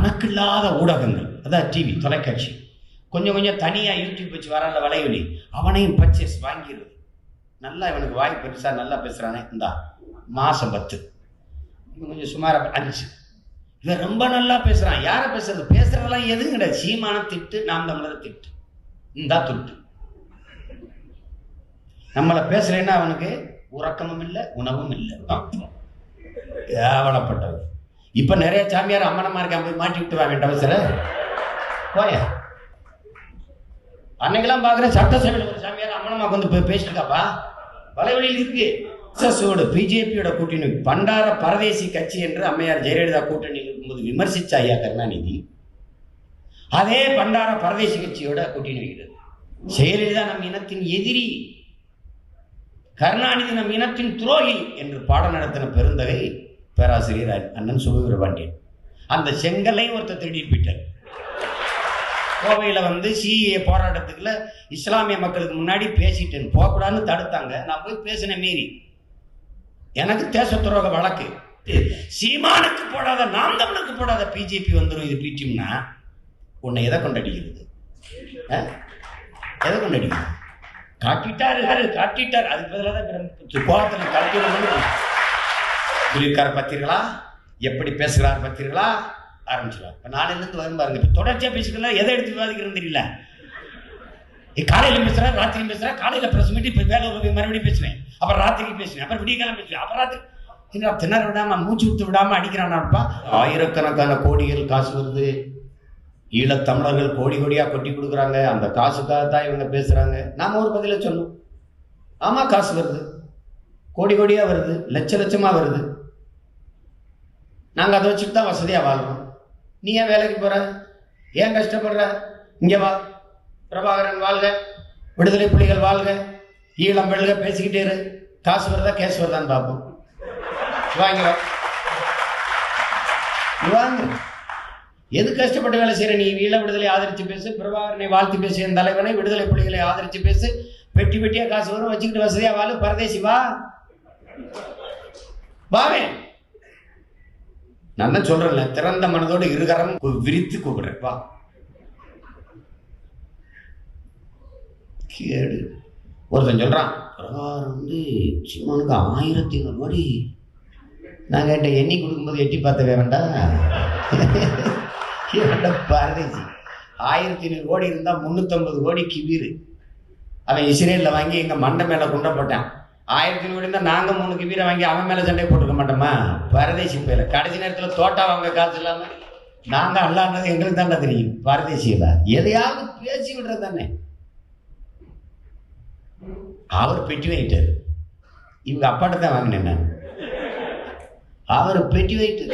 கணக்கில்லாத ஊடகங்கள், அதான் டிவி, தொலைக்காட்சி, கொஞ்சம் கொஞ்சம் தனியாக யூடியூப் வச்சு வரல வலைவலி, அவனையும் பர்ச்சேஸ் வாங்கிடுது. நல்லா இவனுக்கு வாய் பெருசா நல்லா பேசுறானே, இந்தா மாசம் 10, இவன் கொஞ்சம் சுமார 5. இவன் ரொம்ப நல்லா பேசுறான். யாரை பேசுறது? பேசுறதெல்லாம் எதுவும் கிடையாது. சீமான திட்டு, நாம் தமிழரை திட்டு, இந்தா துட்டு. நம்மளை பேசுறேன்னா அவனுக்கு உறக்கமும் இல்லை, உணவும் இல்லை. கேவலப்பட்டது. இப்ப நிறைய சாமியார் அம்மனமா இருக்கான், போய் மாட்டி விட்டு வாங்க அவசர போய. அன்னைக்கெல்லாம் பாக்குறேன் சட்டசபையில் ஒரு சாமியார் அம்மனமாக்கு வந்து பேசிட்டு இருக்காப்பா, வலைவழியில் இருக்கு. பிஜேபியோட கூட்டணி பண்டார பரதேசி கட்சி என்று அம்மையார் ஜெயலலிதா கூட்டணியில் இருக்கும்போது விமர்சிச்ச ஐயா கருணாநிதி, அதே பண்டார பரதேசி கட்சியோட கூட்டணி வைக்கிறது. ஜெயலலிதா நம் இனத்தின் எதிரி, கருணாநிதி நம் இனத்தின் துரோகி என்று பாடம் நடத்தின பெருந்தகை பேராசிரியர் அண்ணன் சுபவீர பாண்டியன். அந்த செங்கலை ஒருத்தர் திருடிட்டு போயிட்டார். கோவையில் வந்து சிஏ போராட்டத்துக்குள்ள இஸ்லாமிய மக்களுக்கு முன்னாடி பேசிட்டேன், போகக்கூடாதுன்னு தடுத்தாங்க. நான் போய் பேசின மீறி எனக்கு தேச துரோக வழக்கு. சீமானுக்கு போடாத, நாம் தமிழுக்கு போடாத பிஜேபி வந்துடும். இது பிடிம்னா உன்னை எதை கொண்டடிக்கிறது? எதை கொண்டடிக்கிறது? காட்டிட்டாரு, அதுக்கு பதிலாக தான் கோபத்தில் காட்டியிருக்கார். பார்த்தீர்களா எப்படி பேசுகிறார்? பார்த்தீர்களா ஆரம்பிச்சிடலாம். இப்போ நாளையிலேருந்து வரும் பாருங்க. இப்போ தொடர்ச்சியாக பேசிக்கலாம், எதை எடுத்து விவாதிக்கிறதுன்னு தெரியல. காலையில் பேசுகிறேன், ராத்திரியும் பேசுகிறேன். காலையில் ப்ரெஸ் மீட், இப்போ வேலை மறுபடியும் பேசுவேன், அப்புறம் ராத்திரிக்கு பேசுவேன், அப்புறம் விடியகாலம் பேசுவேன், அப்புறம் ராத்திரி திணற விடாமல் மூச்சு விட்டு விடாமல் அடிக்கிறான்ப்பா. ஆயிரக்கணக்கான கோடிகள் காசு வருது. ஈழத்தமிழர்கள் கோடி கோடியாக கொட்டி கொடுக்குறாங்க. அந்த காசுக்காகத்தான் இவங்க பேசுகிறாங்க. நாம் ஒரு பதில சொன்னோம், ஆமாம் காசு வருது, கோடி கோடியாக வருது, லட்சமாக வருது. நாங்கள் அதை வச்சுட்டு தான் வசதியாக வாழ்றோம். நீ ஏன் வேலைக்கு போற? ஏன் கஷ்டப்படுற? இங்கே வா, பிரபாகரன் வாழ்க, விடுதலை புலிகள் வாழ்க, ஈழம் வெல்க, பேசிக்கிட்டே இரு. காசு வருதா கேஸ் வருதான்னு பார்ப்போம். வாங்க வாங்க. எது கஷ்டப்பட்டு வேலை செய்யற? நீ ஈழ விடுதலை ஆதரிச்சு பேசு, பிரபாகரனை வாழ்த்து பேசு, என் தலைவனை, விடுதலை புலிகளை ஆதரிச்சு பேசு. பெட்டி பெட்டியா காசு வரும், வச்சுக்கிட்டு வசதியா வாழு. பரதேசி வா, வாவே. நான் தான் சொல்றேன்ல, திறந்த மனதோடு இருகரம் விரித்து கூப்பிடுறேன், வா. கேடு. ஒருத்தன் சொல்றான், பிரகாரம் வந்து சீமானுக்கு 1500 கோடி. நான் கேட்டேன், எண்ணி கொடுக்கும்போது எட்டி பார்த்த வேண்டா? பரதேசி 1500 கோடி இருந்தா 350 கோடி கிபீரு. அவன் இஸ்ரேல்ல வாங்கி எங்க மண்டை மேல கொண்ட போட்டான். 1500 கோடி இருந்தா நாங்க 3 கிபீரை வாங்கி அவன் மேல சண்டை போட்டுக்க மாட்டோமா? பரதேசி பேர. கடைசி நேரத்தில் தோட்டா வாங்க காசு இல்லாம நாங்க அல்லான்றது எங்களுக்கு தாண்டா தெரியும். பரதேசியில எதையாவது பேசி விடுறது தானே. அவர் பெட்டி வைட்டார், இவங்க அப்பாட்ட தான் வாங்கினேன் நான். அவர் பெட்டி வைட்டு,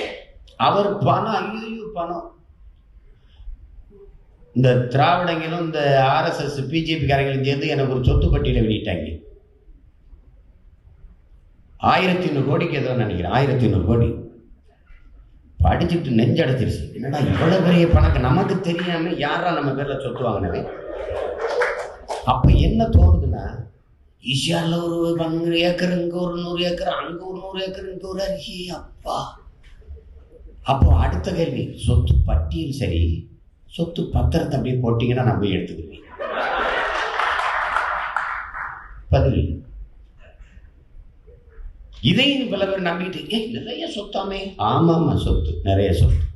அவர் பணம், ஐயோ பணம். இந்த திராவிடங்களும் இந்த RSS பிஜேபி காரங்களும் சேர்ந்து எனக்கு ஒரு சொத்து பட்டியலை வெளியிட்டாங்க. 1500 கோடிக்கு ஏதோ நினைக்கிறேன், 1500 கோடி. படிச்சுட்டு நெஞ்சடைச்சிருச்சு. என்னடா இவ்வளவு பெரிய பணக்கு நமக்கு தெரியாம யாரா நம்ம பேர்ல சொத்து வாங்கினவே? அப்ப என்ன தோணுதுன்னா, ஈஷால ஒரு 100 ஏக்கர், இங்க ஒரு 100 ஏக்கர், அங்க ஒரு 100 ஏக்கர், இங்க ஒரு அருகே. அப்பா, அப்போ அடுத்த கேள்வி, சொத்து பட்டியல் சரி, சொத்து பத்திரத்தை அப்படியே போட்டீங்கன்னா நான் போய் எடுத்துக்குவேன். பதில். இதையும் பல பேர் நம்பிட்டு, நிறைய சொத்தாமே. ஆமாமா, சொத்து, நிறைய சொத்து.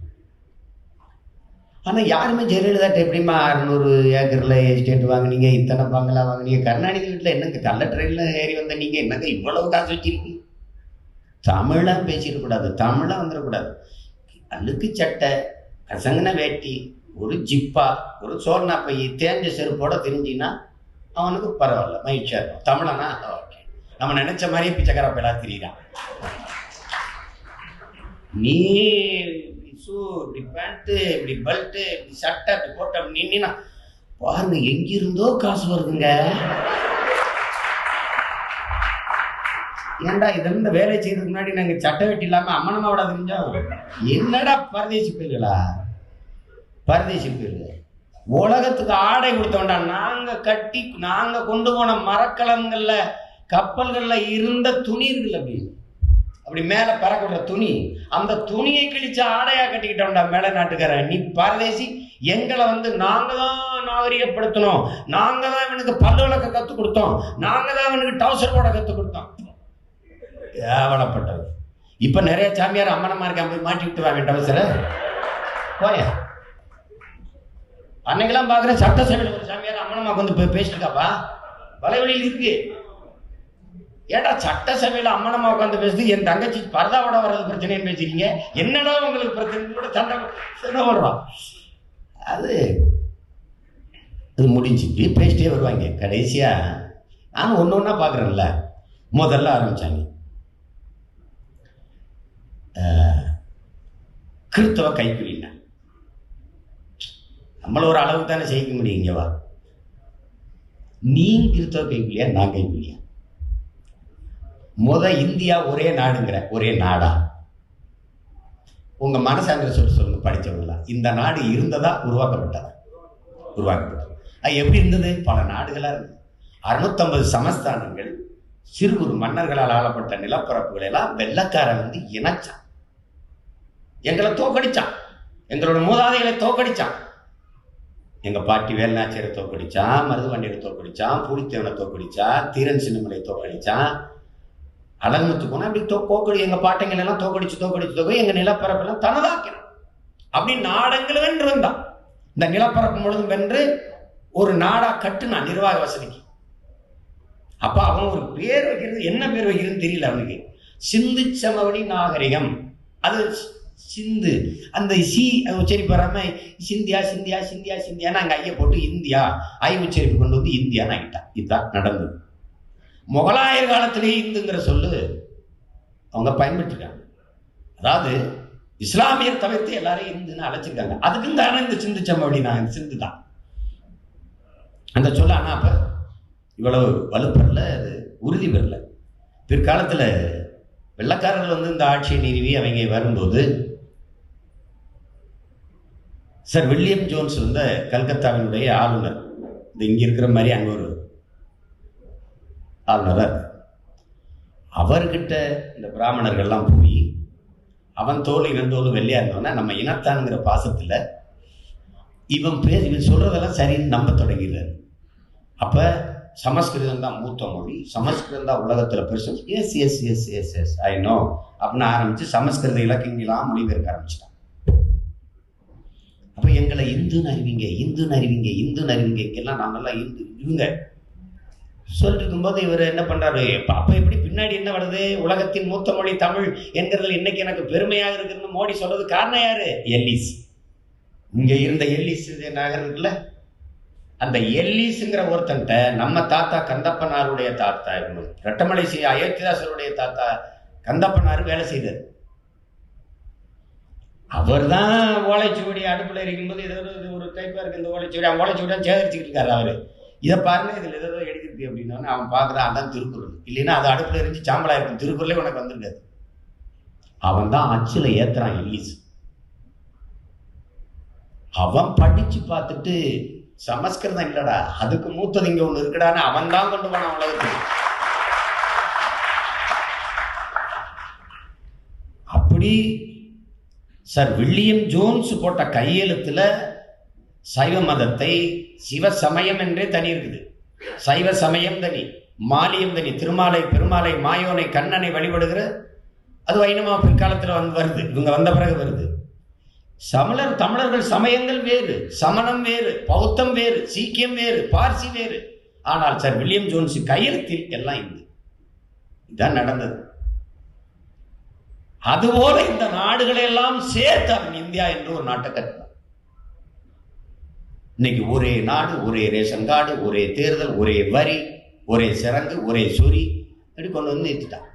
ஆனா யாருமே ஜெயலலிதாட்ட எப்படிமா 600 ஏக்கர்ல எஸ்டேட் வாங்கினீங்க, இத்தனை பங்களா வாங்கினீங்க? கருணாநிதி வீட்டுல என்னங்க கள்ள ட்ரெயின்ல ஏறி வந்த நீங்க என்னங்க இவ்வளவு காசு வச்சிருக்கீங்க? தமிழா பேசிடக்கூடாது, தமிழா வந்துடக்கூடாது. அழுக்கு சட்டை, கசங்கின வேட்டி, ஒரு ஜிப்பா, ஒரு சோர்னா பை, தேஞ்ச செருப்போட தெரிஞ்சின்னா அவனுக்கு பரவாயில்ல, மகிழ்ச்சியா இருக்கும். தமிழனா ஓகே, நம்ம நினைச்ச மாதிரியே பிச்சைக்கார பேரா தெரியுறான். நீ ஷூ, இப்படி பேண்ட்டு, இப்படி பெல்ட்டு, இப்படி சட்டை, இப்படி போட்ட அப்படி நின்னா பாருங்க, எங்கிருந்தோ காசு வருதுங்க. ஏன்டா இதிலிருந்து வேலை செய்யறதுக்கு முன்னாடி நாங்க சட்டை வெட்டி இல்லாம அம்மனமாவோட தெரிஞ்சோம். என்னடா பரதேசி பேர்களா, பரதேசி பேர்கள். உலகத்துக்கு ஆடை கொடுத்தோம்டா. நாங்க கட்டி, நாங்க கொண்டு போன மரக்கலங்கள்ல, கப்பல்கள்ல இருந்த துணி இருக்குல்ல, அப்படி அப்படி மேல பறக்கிற துணி, அந்த துணியை கிழிச்சு ஆடையா கட்டிக்கிட்டோம்டா மேல நாட்டுக்காரன். நீ பரதேசி, எங்களை நாங்க தான் நாகரிகப்படுத்தணும், நாங்க தான் இவனுக்கு பல்லு விளக்க கத்துக் கொடுத்தோம், நாங்க தான் இவனுக்கு டவுசர் போட கத்துக் கொடுத்தோம். கேவலப்பட்டது. இப்ப நிறைய சாமியார் அம்மனமா இருக்க போய் மாட்டி விட்டு வாங்க டவுசர போய. அன்னைக்கெல்லாம் பாக்குற சட்டசபையில் ஒரு சாமியார் அம்மனமா பேசிட்டு இருக்காப்பா, வலைவழியில் இருக்கு. ஏடா சட்டசபையில அம்மனமா உட்காந்து பேசுது, என் தங்கச்சி பரதாவோட வர்றது பிரச்சனைன்னு பேசுறீங்க, என்னடா உங்களுக்கு பிரச்சனை சண்டை வருவான். அது முடிஞ்சுட்டு பேசிட்டே வருவாங்க. கடைசியா நானும் ஒன்று ஒன்றா பார்க்குறேன்ல. முதல்ல ஆரம்பிச்சாங்க கிறிஸ்தவ கைக்குலின்னா, நம்மள ஒரு அளவுக்கு தானே செய்ய முடியும். இங்க வா, நீ கிறிஸ்தவ கைக்குலியா நான் கைக்குலியா? இந்தியா ஒரே நாடுங்கிற, ஒரே நாடா? உங்க மனசாங்கிற சொல்லுங்க படிச்சவங்களா. இந்த நாடு இருந்ததா உருவாக்கப்பட்டதா? உருவாக்கப்பட்டது. அது எப்படி இருந்தது? பல நாடுகளா இருந்தது. 650 சமஸ்தானங்கள், சிறு குறு மன்னர்களால் ஆளப்பட்ட நிலப்பரப்புகளை எல்லாம் வெள்ளக்காரன் இணைச்சான். எங்களை தோக்கடிச்சான், எங்களோட மூதாதைகளை தோக்கடிச்சான். எங்க பாட்டி வேலுநாச்சியரை தோக்கடிச்சான், மருதுவண்டியரை தோக்கடிச்சான், பூலித்தேவனை தோக்கடிச்சான், தீரன் சின்னமலை தோக்கடிச்சான், அலங்கத்துக்கு போனா அப்படி தோக்கடி. எங்க பாட்டைகள் எல்லாம் தோக்கடிச்சு எங்க நிலப்பரப்பெல்லாம் தனதாக்கினான். அப்படி நாடங்கள் வென்று வந்தான். இந்த நிலப்பரப்பு முழுதும் வென்று ஒரு நாடா கட்டுனான் நிர்வாக வசதிக்கு. அப்ப அவன் ஒரு பேர் வைக்கிறது, என்ன பேர் வைக்கிறதுன்னு தெரியல அவனுக்கு. சிந்து சமவெளி நாகரிகம். அது சிந்து, அந்த சி உச்சரிப்பு வராம சிந்தியா சிந்தியா சிந்தியா சிந்தியான்னு அங்க ஐய போட்டு இந்தியா ஐ உச்சரிப்பு கொண்டு வந்து இந்தியான்னு ஆகிட்டான். இதுதான் நடந்தது. முகலாயர் காலத்திலேயே இந்துங்கிற சொல்லு அவங்க பயன்படுத்திருக்காங்க. அதாவது இஸ்லாமியர் தவிர்த்து எல்லாரையும் இந்துன்னு அழைச்சிருக்காங்க. அதுக்கும் காரணம் இந்த சிந்து சமவெளி சிந்து தான் அந்த சொல்ல. ஆனா அப்ப இவ்வளவு வலுப்பெறல, அது உறுதி பெறல. பிற்காலத்தில் வெள்ளக்காரர்கள் இந்த ஆட்சியை நிறுவி அவங்க வரும்போது சார் வில்லியம் ஜோன்ஸ் கல்கத்தாவினுடைய ஆளுநர், இங்க இருக்கிற மாதிரி அங்க ஒரு ஆளுநர். அவர்கிட்ட இந்த பிராமணர்கள்லாம் போய் அவன் தோல் இரண்டோலும் வெள்ளையா இருந்தோன்னா நம்ம இனத்தானுங்கிற பாசத்துல இவன் சொல்றதெல்லாம் சரின்னு நம்ப தொடங்கிறார். அப்ப சமஸ்கிருதம் தான் மூத்த மொழி, சமஸ்கிருதம் தான் உலகத்துல பெருசு. Yes yes yes yes yes I know அப்படின்னு ஆரம்பிச்சு சமஸ்கிருத இலக்கியங்களாம் மொழிபெயர்க்க ஆரம்பிச்சிட்டான். அப்ப எங்களை இந்துன்னு அறிவிங்க, இந்துன்னு அறிவிங்க, இந்துன்னு அறிவிங்க, இங்கெல்லாம் நாங்கெல்லாம் இந்து இவங்க சொல்லிட்டு இருக்கும்போது இவர் என்ன பண்றாரு, அப்ப எப்படி பின்னாடி என்ன வருது, உலகத்தின் மூத்த மொழி தமிழ் என்கிறதுல இன்னைக்கு எனக்கு பெருமையாக இருக்குன்னு மோடி சொல்றது காரணம் யாரு? எல்லிஸ். இங்க இருந்த எல்லிஸ் நகர் இருக்குல்ல, அந்த எல்லிஸ்ங்கிற ஒருத்தன்ட்ட நம்ம தாத்தா கந்தப்பனாருடைய தாத்தா ரெட்டமலை அயோத்திதாசருடைய தாத்தா கந்தப்பனாரு வேலை செய்தார். அவர் தான் ஓலைச்சுவடி அடுப்புல இருக்கும்போது ஏதாவது ஒரு டைப்பா இருக்கு இந்த ஓலைச்சுவடி, அவன் ஓலைச்சுவடி சேகரிச்சுக்கிட்டு இருக்காரு. அவரு இதை பாருங்க, இதுல ஏதோ எழுதிருக்கு அப்படின்னா அவன் பார்க்குறான், அதான் திருக்குறள். இல்லைன்னா அது அடுப்புல இருந்து சாம்பலா இருக்கும், திருக்குறளே உனக்கு வந்திருக்காது. அவன் தான் அச்சுல ஏத்துறான் எல்லிஸ். அவன் படிச்சு பார்த்துட்டு சமஸ்கிருதம் இல்லடா, அதுக்கு மூத்தது இங்க ஒண்ணு இருக்குடான்னு அவன் தான் கொண்டு போனான் உலகத்துக்கு. அப்படி சார் வில்லியம் ஜோன்ஸ் போட்ட கையெழுத்துல சைவ மதத்தை சிவ சமயம் என்றே தனி இருக்குது. சைவ சமயம் தனி, மாலியம் தனி. திருமாலை பெருமாளை மாயோனை கண்ணனை வழிபடுகிற அது வைணவ பிற்காலத்தில் வருது, இவங்க வந்த பிறகு வருது. தமிழர்கள் சமயங்கள் வேறு, சமணம் வேறு, பௌத்தம் வேறு, சீக்கியம் வேறு, பார்சி வேறு. ஆனால் சார் வில்லியம் ஜோன்ஸ் கையெழுத்தில் எல்லாம் இந்து. இதுதான் நடந்தது. அதுபோல இந்த நாடுகளை எல்லாம் சேர்த்து அவன் இந்தியா என்று ஒரு நாட்டை கட்டினான். இன்னைக்கு ஒரே நாடு, ஒரே ரேஷன் கார்டு, ஒரே தேர்தல், ஒரே வரி, ஒரே சரங்கு, ஒரே சொறி அப்படி கொண்டு வந்து நிறுத்திட்டான்.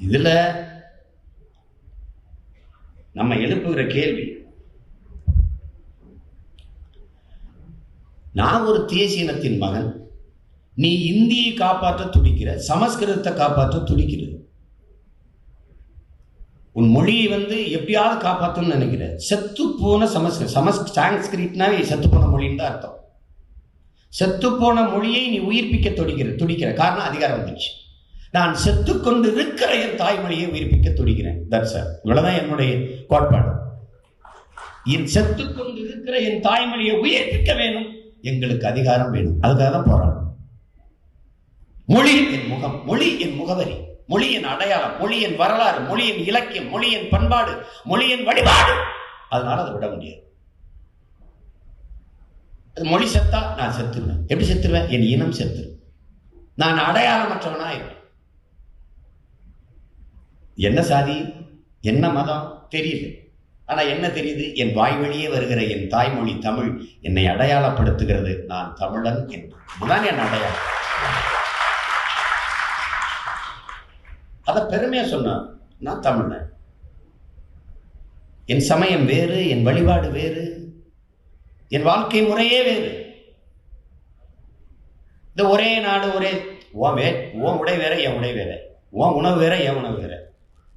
இதுல நம்ம எழுப்புகிற கேள்வி, நான் ஒரு தேசிய இனத்தின் மகன், நீ இந்தியை காப்பாற்ற துடிக்கிற, சமஸ்கிருதத்தை காப்பாற்ற துடிக்கிற, உன் மொழியை எப்படியாவது காப்பாற்றணும்னு நினைக்கிற. செத்து போன சான்ஸ்கிரிட்னாவே செத்து போன மொழின்னு தான் அர்த்தம். செத்துப்போன மொழியை நீ உயிர்ப்பிக்க துடிக்கிற காரணம் அதிகாரம் வந்துச்சு. நான் செத்துக்கொண்டு இருக்கிற என் தாய்மொழியை உயிர்ப்பிக்க துடிக்கிறேன். இவ்வளவுதான் என்னுடைய கோட்பாடு. என் செத்துக்கொண்டு இருக்கிற என் தாய்மொழியை உயிர்ப்பிக்க வேணும், எங்களுக்கு அதிகாரம் வேணும். அதுக்காக தான் போராடும். மொழி என் முகம், மொழி என் முகவரி, மொழி என் அடையாளம், மொழி என் வரலாறு, மொழி என் இலக்கியம், மொழி என் பண்பாடு, மொழி என் வழிபாடு. அதனால அதை விட முடியாது. மொழி செத்தா நான் செத்துருவேன். எப்படி செத்துருவேன்? என் இனம் செத்து, நான் அடையாளமற்றவனா இருப்பேன். என்ன சாதி, என்ன மதம் தெரியல, ஆனா என்ன தெரியுது? என் வாய் வழியே வருகிற என் தாய்மொழி தமிழ் என்னை அடையாளப்படுத்துகிறது. நான் தமிழன் என்பதுதான் என் அடையாளம். அதை பெருமையா சொன்ன நான் தமிழன். என் சமயம் வேறு, என் வழிபாடு வேறு, என் வாழ்க்கை முறையே வேறு. இந்த ஒரே நாடு, ஒரே உன் உடை வேற, என் உடை வேற, உன் உணவு வேற, என் உணவு வேற.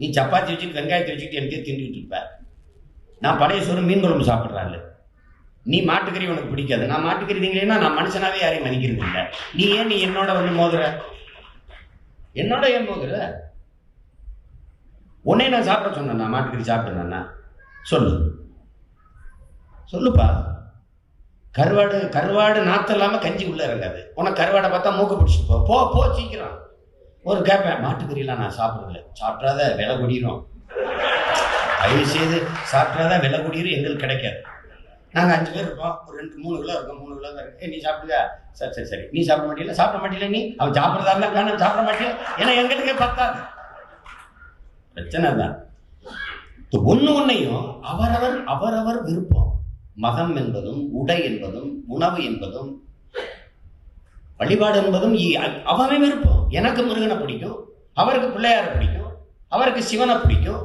நீ சப்பாத்தி வச்சுட்டு வெங்காயத்தை வச்சுட்டு எனக்கே திண்டுட்டு இருப்ப. நான் பழைய சோறு மீன் குழம்பு சாப்பிட்றாள். நீ மாட்டுக்கறி உனக்கு பிடிக்காது. நான் மாட்டுக்கறி திங்களேன்னா நான் மனுஷனாவே யாரையும் மதிக்கிறது இல்லை. நீ ஏன் நீ என்னோட வந்து மோதுற? என்னோட ஏன் மோதுற? உன்னே நான் சாப்பிட சொன்னேன். நான் மாட்டுக்கறி சாப்பிட்டேன்னா சொல்லுப்பா. கருவாடு நாத்து இல்லாம கஞ்சி உள்ள இறங்காது. உனக்கு கருவாடை பார்த்தா மூக்க பிடிச்சிட்டு போ சீக்கிரம். ஒரு கேட்பேன், மாட்டுக்கறியெல்லாம் நான் சாப்பிட்றதில்ல. சாப்பிட்றாத விலை கூடிரும், தயவு செய்து சாப்பிட்றாதான் விலை கூடிரும், எங்களுக்கு கிடைக்காது. நாங்கள் 5 பேர் இருப்போம், ஒரு 2-3 கிலோ இருக்கும், 3 கிலோ தான் இருக்கு. நீ சாப்பிடுங்க. சரி நீ சாப்பிட மாட்டீங்களா? சாப்பிட மாட்டீங்களா? நீ அவன் சாப்பிட்றதா இருந்தா வேணாம், சாப்பிட மாட்டேன். ஏன்னா எங்களுக்கே பத்தாது. பிரச்சனை தான். ஒன்னையும் அவரவர் விருப்பம். மதம் என்பதும், உடை என்பதும், உணவு என்பதும், வழிபாடு என்பதும் அவனே விருப்பம். எனக்கு முருகனை பிடிக்கும், அவருக்கு பிள்ளையார பிடிக்கும், அவருக்கு சிவனை பிடிக்கும்.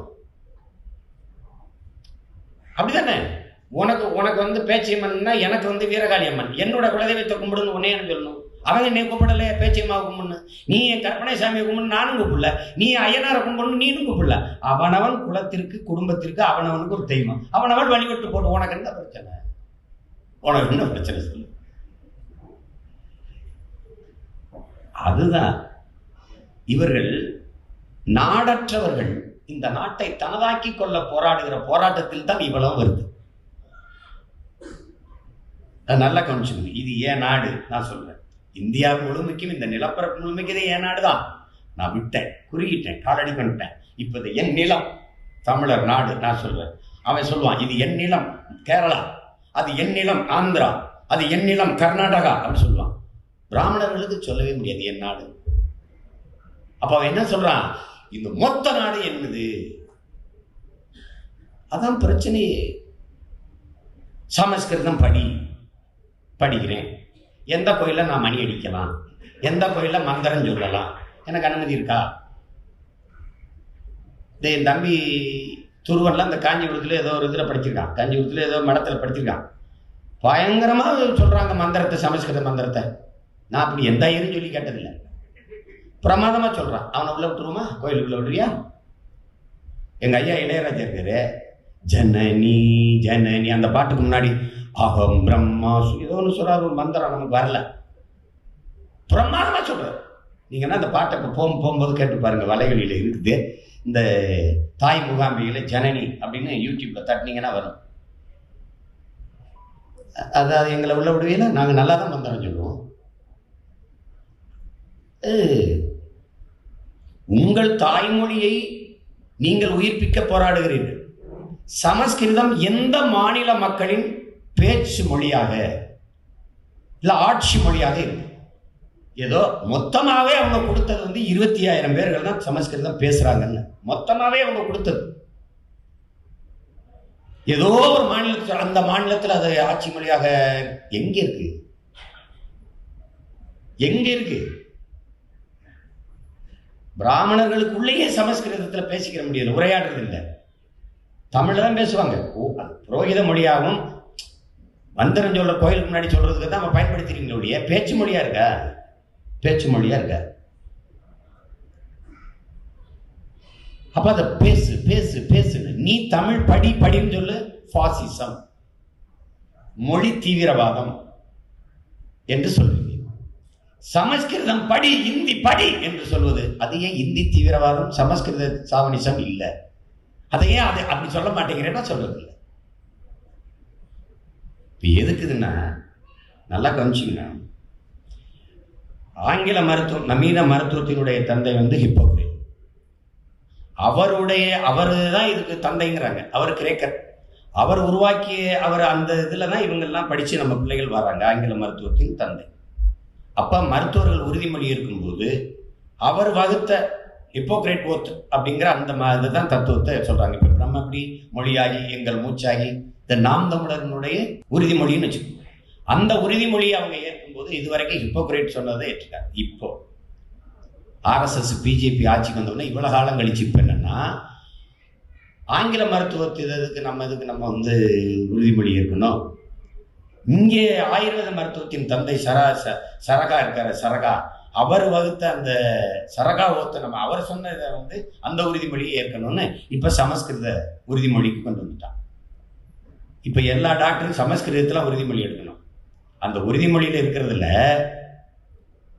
அப்படிதானே? உனக்கு வந்து பேச்சியம்மன்னா எனக்கு வந்து வீரகாளி அம்மன். என்னோட குலதெய்வத்தை கும்பிடுன்னு உடனே எனக்கு சொல்லணும். அவங்க என்னை கூப்பிடல பேச்சியம்மாவை கும்பிடணும். நீ என் கற்பனை சாமியை கும்பிடணும், நானும் கூப்பிடல. நீ ஐயனாரை கும்பிடணும், நீனும் கூப்பிடல. அவனவன் குலத்திற்கு, குடும்பத்திற்கு அவனவனுக்கு ஒரு தெய்வம். அவனவன் வழிபட்டு போட்டு உனக்கு என்ன பிரச்சனை? உனக்கு என்ன பிரச்சனை சொல்லு? அதுதான் இவர்கள் நாடற்றவர்கள். இந்த நாட்டை தனதாக்கி கொள்ள போராடுகிற போராட்டத்தில் தான் இவ்வளவு வருது. நல்லா கவனிச்சுக்கணும். இது ஏன் நாடு? நான் சொல்றேன், இந்தியா முழுமைக்கும், இந்த நிலப்பரப்பு முழுமைக்கும் இது ஏன் நாடு தான். நான் விட்டேன், குறுகிட்டேன், காலடி பண்ணிட்டேன். இப்ப இது என் நிலம், தமிழர் நாடு. நான் சொல்றேன், அவன் சொல்லுவான் இது என் நிலம் கேரளா, அது என் நிலம் ஆந்திரா, அது என் நிலம் கர்நாடகா அப்படி சொல்லுவான். பிராமணர்களுக்கு சொல்லவே முடியாது என் நாடு. அப்ப அவன் என்ன சொல்றான்? இந்த மொத்த நாடு என்னது? அதான் பிரச்சனையே. சமஸ்கிருதம் படிக்கிறேன். எந்த கோயில நான் மணி அடிக்கலாம், எந்த கோயில மந்திரம் சொல்லலாம், எனக்கு அனுமதி இருக்கா? என் தம்பி துருவன்ல அந்த காஞ்சிபுரத்துல ஏதோ ஒரு இதுல படிச்சிருக்கான், காஞ்சிபுரத்துல ஏதோ மடத்துல படிச்சிருக்கான். பயங்கரமா சொல்றாங்க மந்திரத்தை, சமஸ்கிருத மந்திரத்தை. நான் அப்படி எந்த ஐயரும் சொல்லி கேட்டதில்லை. பிரமாதமா சொல்றான். அவனை உள்ள விட்டுருவோமா? கோயிலுக்குள்ள விட்டுறியா? எங்க ஐயா இளையராஜா இருக்காரு, ஜனனி ஜனனி அந்த பாட்டுக்கு முன்னாடி அகம் பிரம்மா ஏதோ ஒன்று சொல்றாரு, ஒரு மந்திரம் நமக்கு வரல, பிரமாதமா சொல்றாரு. நீங்கன்னா அந்த பாட்டை போகும்போது கேட்டு பாருங்க, வலைகளில இருக்குது. இந்த தாய் முகாம்பிகளை ஜனனி அப்படின்னு யூடியூப்ல தட்டினீங்கன்னா வரும். அதாவது எங்களை உள்ள விடுவீங்களா? நாங்கள் நல்லா தான் மந்திரம் சொல்லுவோம். உங்கள் தாய்மொழியை நீங்கள் உயிர்ப்பிக்க போராடுகிறீர்கள். சமஸ்கிருதம் எந்த மாநில மக்களின் பேச்சு மொழியாக இல்ல ஆட்சி மொழியாக இருக்கு. ஏதோ மொத்தமாவே அவங்க கொடுத்தது வந்து 25,000 பேர்கள் தான் சமஸ்கிருதம் பேசுறாங்கன்னு மொத்தமாவே அவங்க கொடுத்தது. ஏதோ ஒரு மாநிலத்தில், அந்த மாநிலத்தில் அது ஆட்சி மொழியாக எங்க இருக்கு? எங்க இருக்கு? பிராமணர்களுக்குள்ளேயே சமஸ்கிருதத்துல பேசிக்கிற முடியல, உரையாடுறது இல்லை, தமிழ்ல தான் பேசுவாங்க. புரோகித மொழியாகவும் மந்திரம் சொல்ற கோயிலுக்கு முன்னாடி சொல்றதுக்கு தான் நம்ம பயன்படுத்துறீங்களே, பேச்சு மொழியா இருக்கா? பேச்சு மொழியா இருக்கா? அப்ப அதை பேசு பேசு பேசுன்னு. நீ தமிழ் படின்னு சொல்லு, பாசிசம், மொழி தீவிரவாதம். என்று சொல்வீங்க. சமஸ்கிருதம் படி, இந்தி படி என்று சொல்வது அது ஏன் இந்தி தீவிரவாதம், சமஸ்கிருத சாவனிசம் இல்லை? அதையே அது அப்படி சொல்ல மாட்டேங்கிறேன்னா சொல்றது இல்லை. எதுக்குதுன்னா நல்லா கவனிச்சிங்கன்னா, ஆங்கில மருத்துவம், நவீன மருத்துவத்தினுடைய தந்தை ஹிப்போக்ரேட். அவரு தான் இதுக்கு தந்தைங்கிறாங்க. அவர் கிரேக்கர். அவர் உருவாக்கிய அவர் அந்த இதுல தான் இவங்கெல்லாம் படிச்சு நம்ம பிள்ளைகள் வராங்க. ஆங்கில மருத்துவத்தின் தந்தை. அப்ப மருத்துவர்கள் உறுதிமொழி இருக்கும்போது அவர் வகுத்த ஹிப்போக்ரேட் ஓத் அப்படிங்கிற அந்த இதுதான் தத்துவத்தை சொல்றாங்க. இப்ப நம்ம எப்படி மொழியாகி எங்கள் மூச்சாகி இந்த நாம் தமிழர்களுடைய உறுதிமொழின்னு வச்சுக்கோங்க. அந்த உறுதிமொழியை அவங்க ஏற்கும்போது இதுவரைக்கும் ஹிப்போக்ரேட் சொன்னதை ஏற்றுக்காங்க. இப்போ RSS பிஜேபி ஆட்சிக்கு வந்தோடனே இவ்வளவு காலம் கழிச்சு இப்ப என்னன்னா, ஆங்கில மருத்துவத்துக்கு நம்ம உறுதிமொழி இருக்கணும். இங்கே ஆயுர்வேத மருத்துவத்தின் தந்தை சரகா இருக்காரு, சரகா, அவர் வகுத்த அந்த சரகா ஓத்த நம்ம அவர் சொன்னதை அந்த உறுதிமொழியை ஏற்கணும்னு இப்ப சமஸ்கிருத உறுதிமொழிக்கு கொண்டு வந்துட்டான். இப்ப எல்லா டாக்டரும் சமஸ்கிருதத்துல உறுதிமொழி எடுக்கணும். அந்த உறுதிமொழியில இருக்கிறதுல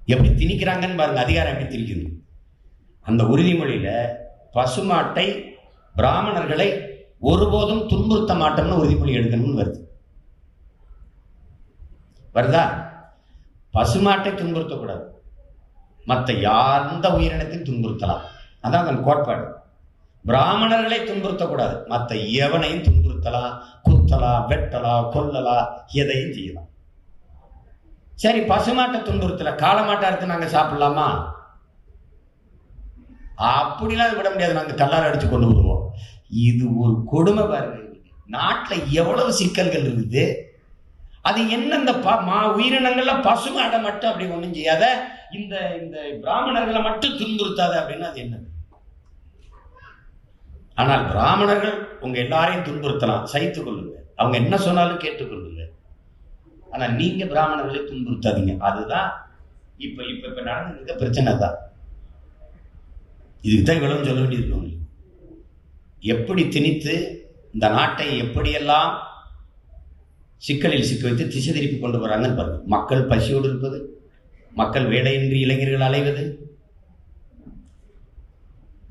எப்படி திணிக்கிறாங்கன்னு பாருங்க, அதிகாரம் எப்படி திணிக்குது. அந்த உறுதிமொழியில பசுமாட்டை, பிராமணர்களை ஒருபோதும் துன்புறுத்த மாட்டோம்னு உறுதிமொழி எடுக்கணும்னு வருதா? பசுமாட்டை துன்புறுத்தக்கூடாது, மற்ற எந்த உயிரினத்தையும் துன்புறுத்தலாம், அதான் அந்த கோட்பாடு. பிராமணர்களை துன்புறுத்தக்கூடாது, மற்ற எவனையும் துன்புறுத்தலாம், குத்தலாம், வெட்டலாம், கொல்லலாம், எதையும் செய்யலாம். சரி, பசுமாட்டை துன்புறுத்தல, காளமாட்டை அறுத்து நாங்க சாப்பிடலாமா? அப்படிலாம் விட முடியாது, நாங்க கல்லால் அடிச்சு கொண்டு வருவோம். இது ஒரு கொடுமை பாருங்க. நாட்டில் எவ்வளவு சிக்கல்கள் இருக்குது. அது என்ன, இந்த உயிரினங்கள்ல பசுமாடை மட்டும் அப்படி ஒன்றும் செய்யாத, இந்த இந்த பிராமணர்களை மட்டும் துன்புறுத்தாத அப்படின்னு அது என்ன? ஆனால் பிராமணர்கள் உங்க எல்லாரையும் துன்புறுத்தலாம், சகித்துக் கொள்ளுங்க, அவங்க என்ன சொன்னாலும் கேட்டுக்கொள்ளுங்க. ஆனா நீங்க பிராமணர்களை துன்புறுத்தாதீங்க. அதுதான் இப்ப இப்ப இப்ப நடந்துருக்க பிரச்சனை தான். இதுக்குதான் இவ்வளவு சொல்ல வேண்டியது. எப்படி திணித்து இந்த நாட்டை எப்படியெல்லாம் சிக்கலில் சிக்க வைத்து திசை திருப்பி கொண்டு வராங்கன்னு பாருங்க. மக்கள் பசியோடு இருப்பது, மக்கள் வேலையின்றி இளைஞர்கள் அலைவது,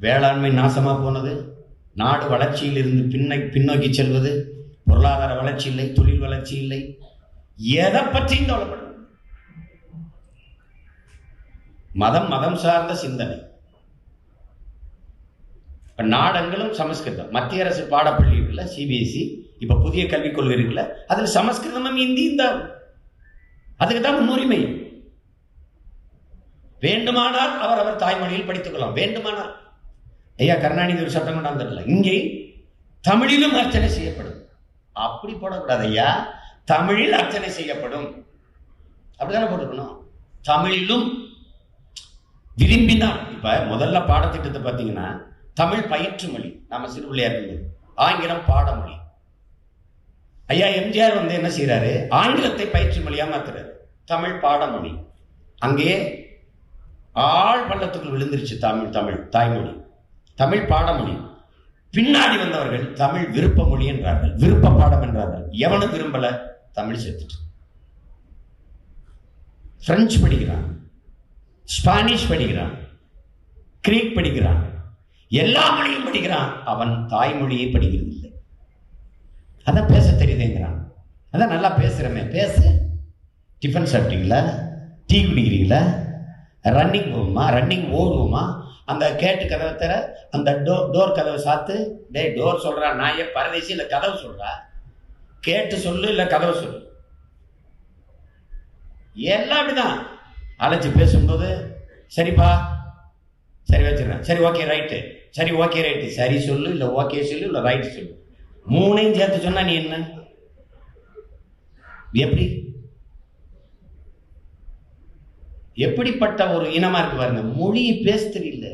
வேளாண்மை நாசமா போனது, நாடு வளர்ச்சியில் இருந்து பின்னோக்கி செல்வது, பொருளாதார வளர்ச்சி இல்லை, தொழில் வளர்ச்சி இல்லை, எதை பற்றியும் கவலைப்படும். மதம் சார்ந்த சிந்தனை. நாடங்களும் சமஸ்கிருதம், மத்திய அரசு பாடப்பள்ளி இருக்குல்ல, CBSE, இப்ப புதிய கல்விக் கொள்கை இருக்குல்ல, அதுல சமஸ்கிருதமும் இந்தியும் தான். அதுக்கு தான் முன்னுரிமை. வேண்டுமானால் அவர் தாய்மொழியில் படித்துக் கொள்ளலாம், வேண்டுமானால். ஐயா கருணாநிதி ஒரு சட்டம் கொண்டாந்துடல, இங்கே தமிழிலும் அர்ச்சனை செய்யப்படும். அப்படி போடக்கூடாது ஐயா, தமிழில் அர்ச்சனை செய்யப்படும் அப்படிதானே போட்டுக்கணும். தமிழிலும் விரும்பினால். இப்ப முதல்ல பாடத்திட்டத்தை பார்த்தீங்கன்னா தமிழ் பயிற்று மொழி, நாம சிறுபிள்ளையா இருக்கும்போது, ஆங்கிலம் பாடமொழி. ஐயா எம்ஜிஆர் என்ன செய்யறாரு, ஆங்கிலத்தை பயிற்று மொழியா மாத்துறாரு, தமிழ் பாடமொழி. அங்கே ஆள் பள்ளத்துக்குள் விழுந்துருச்சு தமிழ் தாய்மொழி, தமிழ் பாடமொழி. பின்னாடி வந்தவர்கள் தமிழ் விருப்ப மொழி என்றார்கள், விருப்ப பாடம் என்றார்கள். எவனும் விரும்பல, தமிழ் சேர்த்துட்டு பிரெஞ்சு படிக்கிறான், ஸ்பானிஷ் படிக்கிறான், கிரீக் படிக்கிறான், எல்லா மொழியும் படிக்கிறான். அவன் தாய்மொழியை படிக்கிறது இல்லை. அதான் பேச தெரியுதுங்கிறான். அதான் நல்லா பேசுறமே, பேசு. டிஃபன் சாப்பிட்டீங்களா, டீ குடிக்கிறீங்களா, ரன்னிங் போகுமா, ரன்னிங் ஓடுவோமா, அந்த கேட்டு கதவை தர, அந்த டோர் கதவை சாத்து. டே டோர் சொல்றா நாயே, பரதேசி, இல்லை கதவு சொல்றா, கேட்டு சொல்லு இல்லை கதவை சொல்லு. எல்லாம் அப்படிதான். அழைச்சி பேசும்போது சரிப்பா, சரி வச்சிடறேன், சரி ஓகே ரைட்டு, சரி ஓகே ரைட்டு, சரி சொல்லு இல்லை ஓகே சொல்லு இல்லை ரைட்டு சொல்லு, மூணையும் சேர்த்து சொன்னா நீ என்ன, எப்படி எப்படிப்பட்ட ஒரு இனமா இருக்கு பாருங்க. மொழியை பேச தெரியல.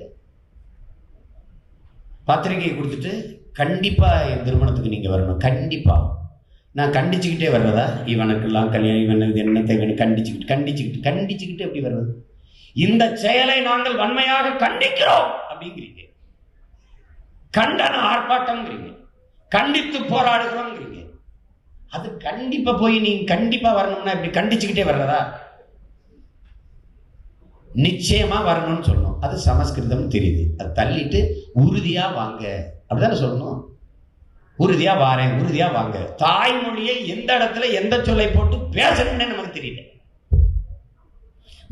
பத்திரிகை கொடுத்துட்டு கண்டிப்பா என் திருமணத்துக்கு நீங்க வரணும், கண்டிப்பா. நான் கண்டிச்சுக்கிட்டே வர்றதா? இவனுக்கெல்லாம் கல்யாணம், இவனுக்கு என்னத்தை கண்டிச்சுக்கிட்டு எப்படி வர்றது? இந்த செயலை நாங்கள் வன்மையாக கண்டிக்கிறோம் அப்படிங்கிறீங்க, கண்டன ஆர்ப்பாட்டம்ங்கிறீங்க, கண்டித்து போராடுகிறோம்ங்கிறீங்க. அது கண்டிப்பா போய் நீங்க கண்டிப்பா வரணும்னா இப்படி கண்டிச்சுக்கிட்டே வர்றதா? நிச்சயமா வரணும்னு சொல்லணும். அது சமஸ்கிருதம் தெரியுது. அது தள்ளிட்டு உறுதியா வாங்க அப்படிதானே சொல்லணும். உறுதியா வாரேன், உறுதியா வாங்க. தாய்மொழியை எந்த இடத்துல எந்த சொல்லை போட்டு பேசணும்னு நமக்கு தெரியல.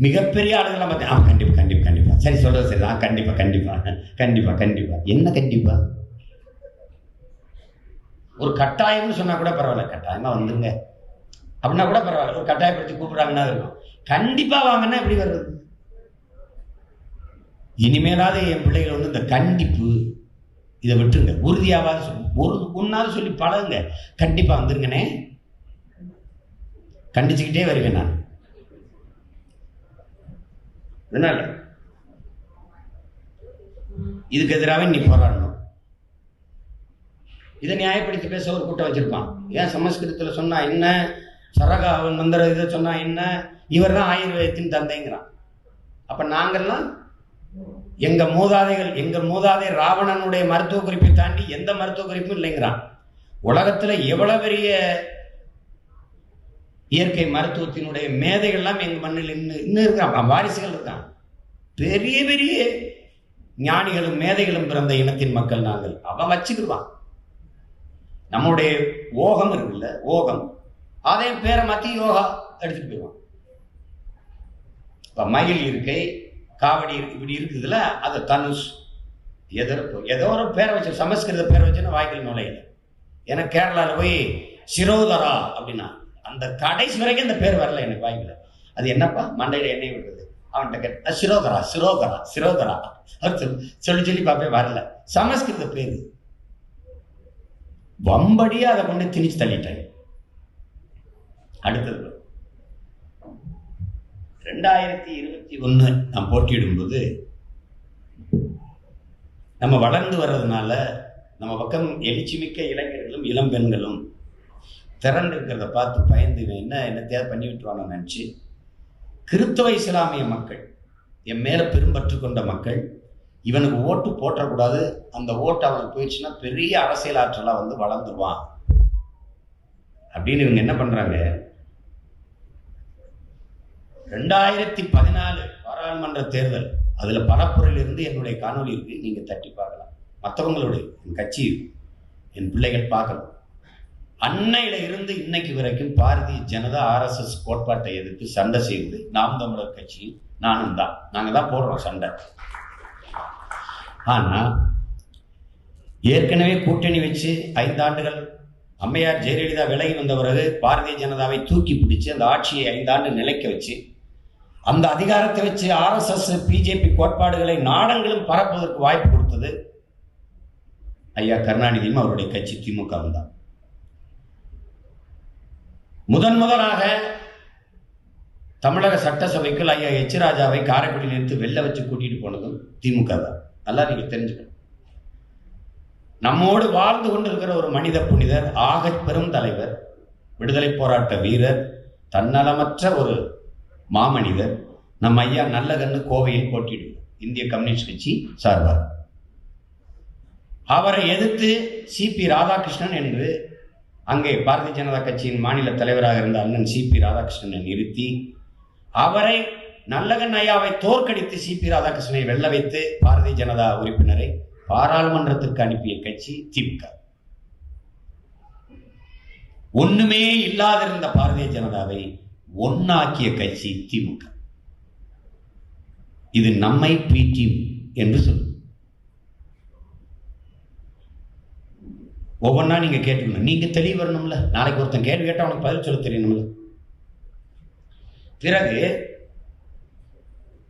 மிகப்பெரிய ஆளுகள் கண்டிப்பா கண்டிப்பா கண்டிப்பா சரி சொல்றது சரிதான், கண்டிப்பா கண்டிப்பா கண்டிப்பா கண்டிப்பா. என்ன கண்டிப்பா? ஒரு கட்டாயம்னு சொன்னா கூட பரவாயில்ல, கட்டாயமா வந்துருங்க அப்படின்னா கூட பரவாயில்ல, ஒரு கட்டாயப்படுத்தி கூப்பிடுறாங்கன்னா இருக்கும். கண்டிப்பா வாங்கன்னா எப்படி வர்றது? இனிமேலாவது என் பிள்ளைகள் வந்து இந்த கண்டிப்பு இதை விட்டுருங்க, உறுதியாவது சொல்லு, ஒரு ஒன்னாவது சொல்லி பழகுங்க. கண்டிப்பா வந்துருங்கண்ணே, கண்டிச்சுக்கிட்டே வருவேன் நான். அதனால இதுக்கு எதிராக நீ போராடணும். இதை நியாயப்படுத்தி பேச ஒரு கூட்டம் வச்சிருப்பான். ஏன் சமஸ்கிருதத்தில் சொன்னா என்ன, சரகாவன் மந்திர இதை சொன்னா என்ன, இவர் தான் ஆயுர்வேதத்தின் தந்தைங்கிறான். அப்ப நாங்கள்லாம் எங்க மூதாதை ராவணனுடைய மருத்துவ குறிப்பை தாண்டி எந்த மருத்துவ குறிப்பும் இல்லைங்கிறான். உலகத்துல எவ்வளவு பெரிய இயற்கை மருத்துவத்தினுடைய மேதைகள்லாம் எங்க மண்ணில் இன்னும் இருக்கான், வாரிசுகள் இருக்கான். பெரிய பெரிய ஞானிகளும் மேதைகளும் பிறந்த இனத்தின் மக்கள் நாங்கள். அவன் வச்சுக்கிடுவான். நம்முடைய ஓகம் இருக்குல்ல, ஓகம், அதையும் பேரை மாத்தி யோகா எடுத்துட்டு போயிடுவான். இப்ப மயில் இருக்கை, காவடி இப்படி இருக்குதுல்ல, அது தனுஷ் ஏதோ ஒரு பேரை வச்சு, சமஸ்கிருத பேரை வச்சுன்னு வாய்க்கல் நுழையில. ஏன்னா கேரளாவில் போய் சிரோதரா அப்படின்னா அந்த கடைசி வரைக்கும் அந்த பேர் வரல எனக்கு வாய்க்கல. அது என்னப்பா மண்டையில எண்ணெய் விடுறது, அவன்கிட்ட கேட்ட சிரோதரா சிரோதரா சிரோதரா சொல்லி சொல்லி பார்ப்பேன், வரல. சமஸ்கிருத பேரு வம்படியா அதை கொண்டு திணிச்சு தள்ளிட்டாங்க. அடுத்தது 2021 நாம் போட்டியிடும் போது நம்ம வளர்ந்து வர்றதுனால நம்ம பக்கம் எழுச்சி மிக்க இளைஞர்களும் இளம் பெண்களும் திறந்து இருக்கிறத பார்த்து பயந்து என்னத்தையாவது பண்ணி விட்டுருவானு நினைச்சு, கிறிஸ்தவ இஸ்லாமிய மக்கள், என் மேல பெரும்பற்று கொண்ட மக்கள், இவனுக்கு ஓட்டு போட்டக்கூடாது, அந்த ஓட்டு அவனுக்கு போயிடுச்சுன்னா பெரிய அரசியல் ஆற்றலா வந்து வளர்ந்துருவான் அப்படின்னு இவங்க என்ன பண்றாங்க, 2014 பாராளுமன்ற தேர்தல், அதுல பரப்புரையில் இருந்து என்னுடைய காணொலி இருக்கு, நீங்க தட்டி பார்க்கலாம். மற்றவங்களுடைய என் கட்சி என் பிள்ளைகள் பார்க்கணும். அன்னையில இருந்து இன்னைக்கு வரைக்கும் பாரதிய ஜனதா RSS கோட்பாட்டை எதிர்த்து சண்டை செய்து நாம் தமிழர் கட்சி நானும் தான், நாங்க தான் போடுறோம் சண்டை. ஆனா ஏற்கனவே கூட்டணி வச்சு 5 ஆண்டுகள் அம்மையார் ஜெயலலிதா விலகி வந்த பிறகு பாரதிய ஜனதாவை தூக்கி பிடிச்சு அந்த ஆட்சியை 5 ஆண்டு நிலைக்க வச்சு அந்த அதிகாரத்தை வச்சு RSS BJP கோட்பாடுகளை நாடெங்கிலும் பரப்புவதற்கு வாய்ப்பு கொடுத்தது ஐயா கருணாநிதியும் அவருடைய கட்சி திமுகவும் தான். முதலாக தமிழக சட்டசபைக்குள் ஐயா எச் ராஜாவை காரைக்குடியில் இருந்து வெளில வச்சு கூட்டிட்டு போனதும் திமுக தான். நல்லா நீங்க தெரிஞ்சுக்கணும். நம்மோடு வாழ்ந்து கொண்டிருக்கிற ஒரு மனித புனிதர், ஆக பெரும் தலைவர், விடுதலை போராட்ட வீரர், தன்னலமற்ற ஒரு மாமனிதர் நம்ம ஐயா நல்லகண்ணு கோவையில் போட்டியிடுவார் இந்திய கம்யூனிஸ்ட் கட்சி சார்பார். அவரை எதிர்த்து CP ராதாகிருஷ்ணன் என்று அங்கே பாரதிய ஜனதா கட்சியின் மாநில தலைவராக இருந்த அண்ணன் CP ராதாகிருஷ்ணனை நிறுத்தி அவரை நல்லகன் ஐயாவை தோற்கடித்து CP ராதாகிருஷ்ணனை வெல்ல வைத்து பாரதிய ஜனதா உறுப்பினரை பாராளுமன்றத்திற்கு அனுப்பிய கட்சி திமுக. ஒண்ணுமே இல்லாதிருந்த பாரதிய ஜனதாவை ஒன்னாக்கிய கட்சி திமுக. இது நம்மை PT என்று சொல்லும். ஒவ்வொன்றா நீங்க கேட்டுக்கணும். நீங்க தெளிவு வரணும்ல. நாளைக்கு ஒருத்தன் கேள்வி கேட்டா அவனுக்கு பதில் சொல்ல தெரியணும்ல. பிறகு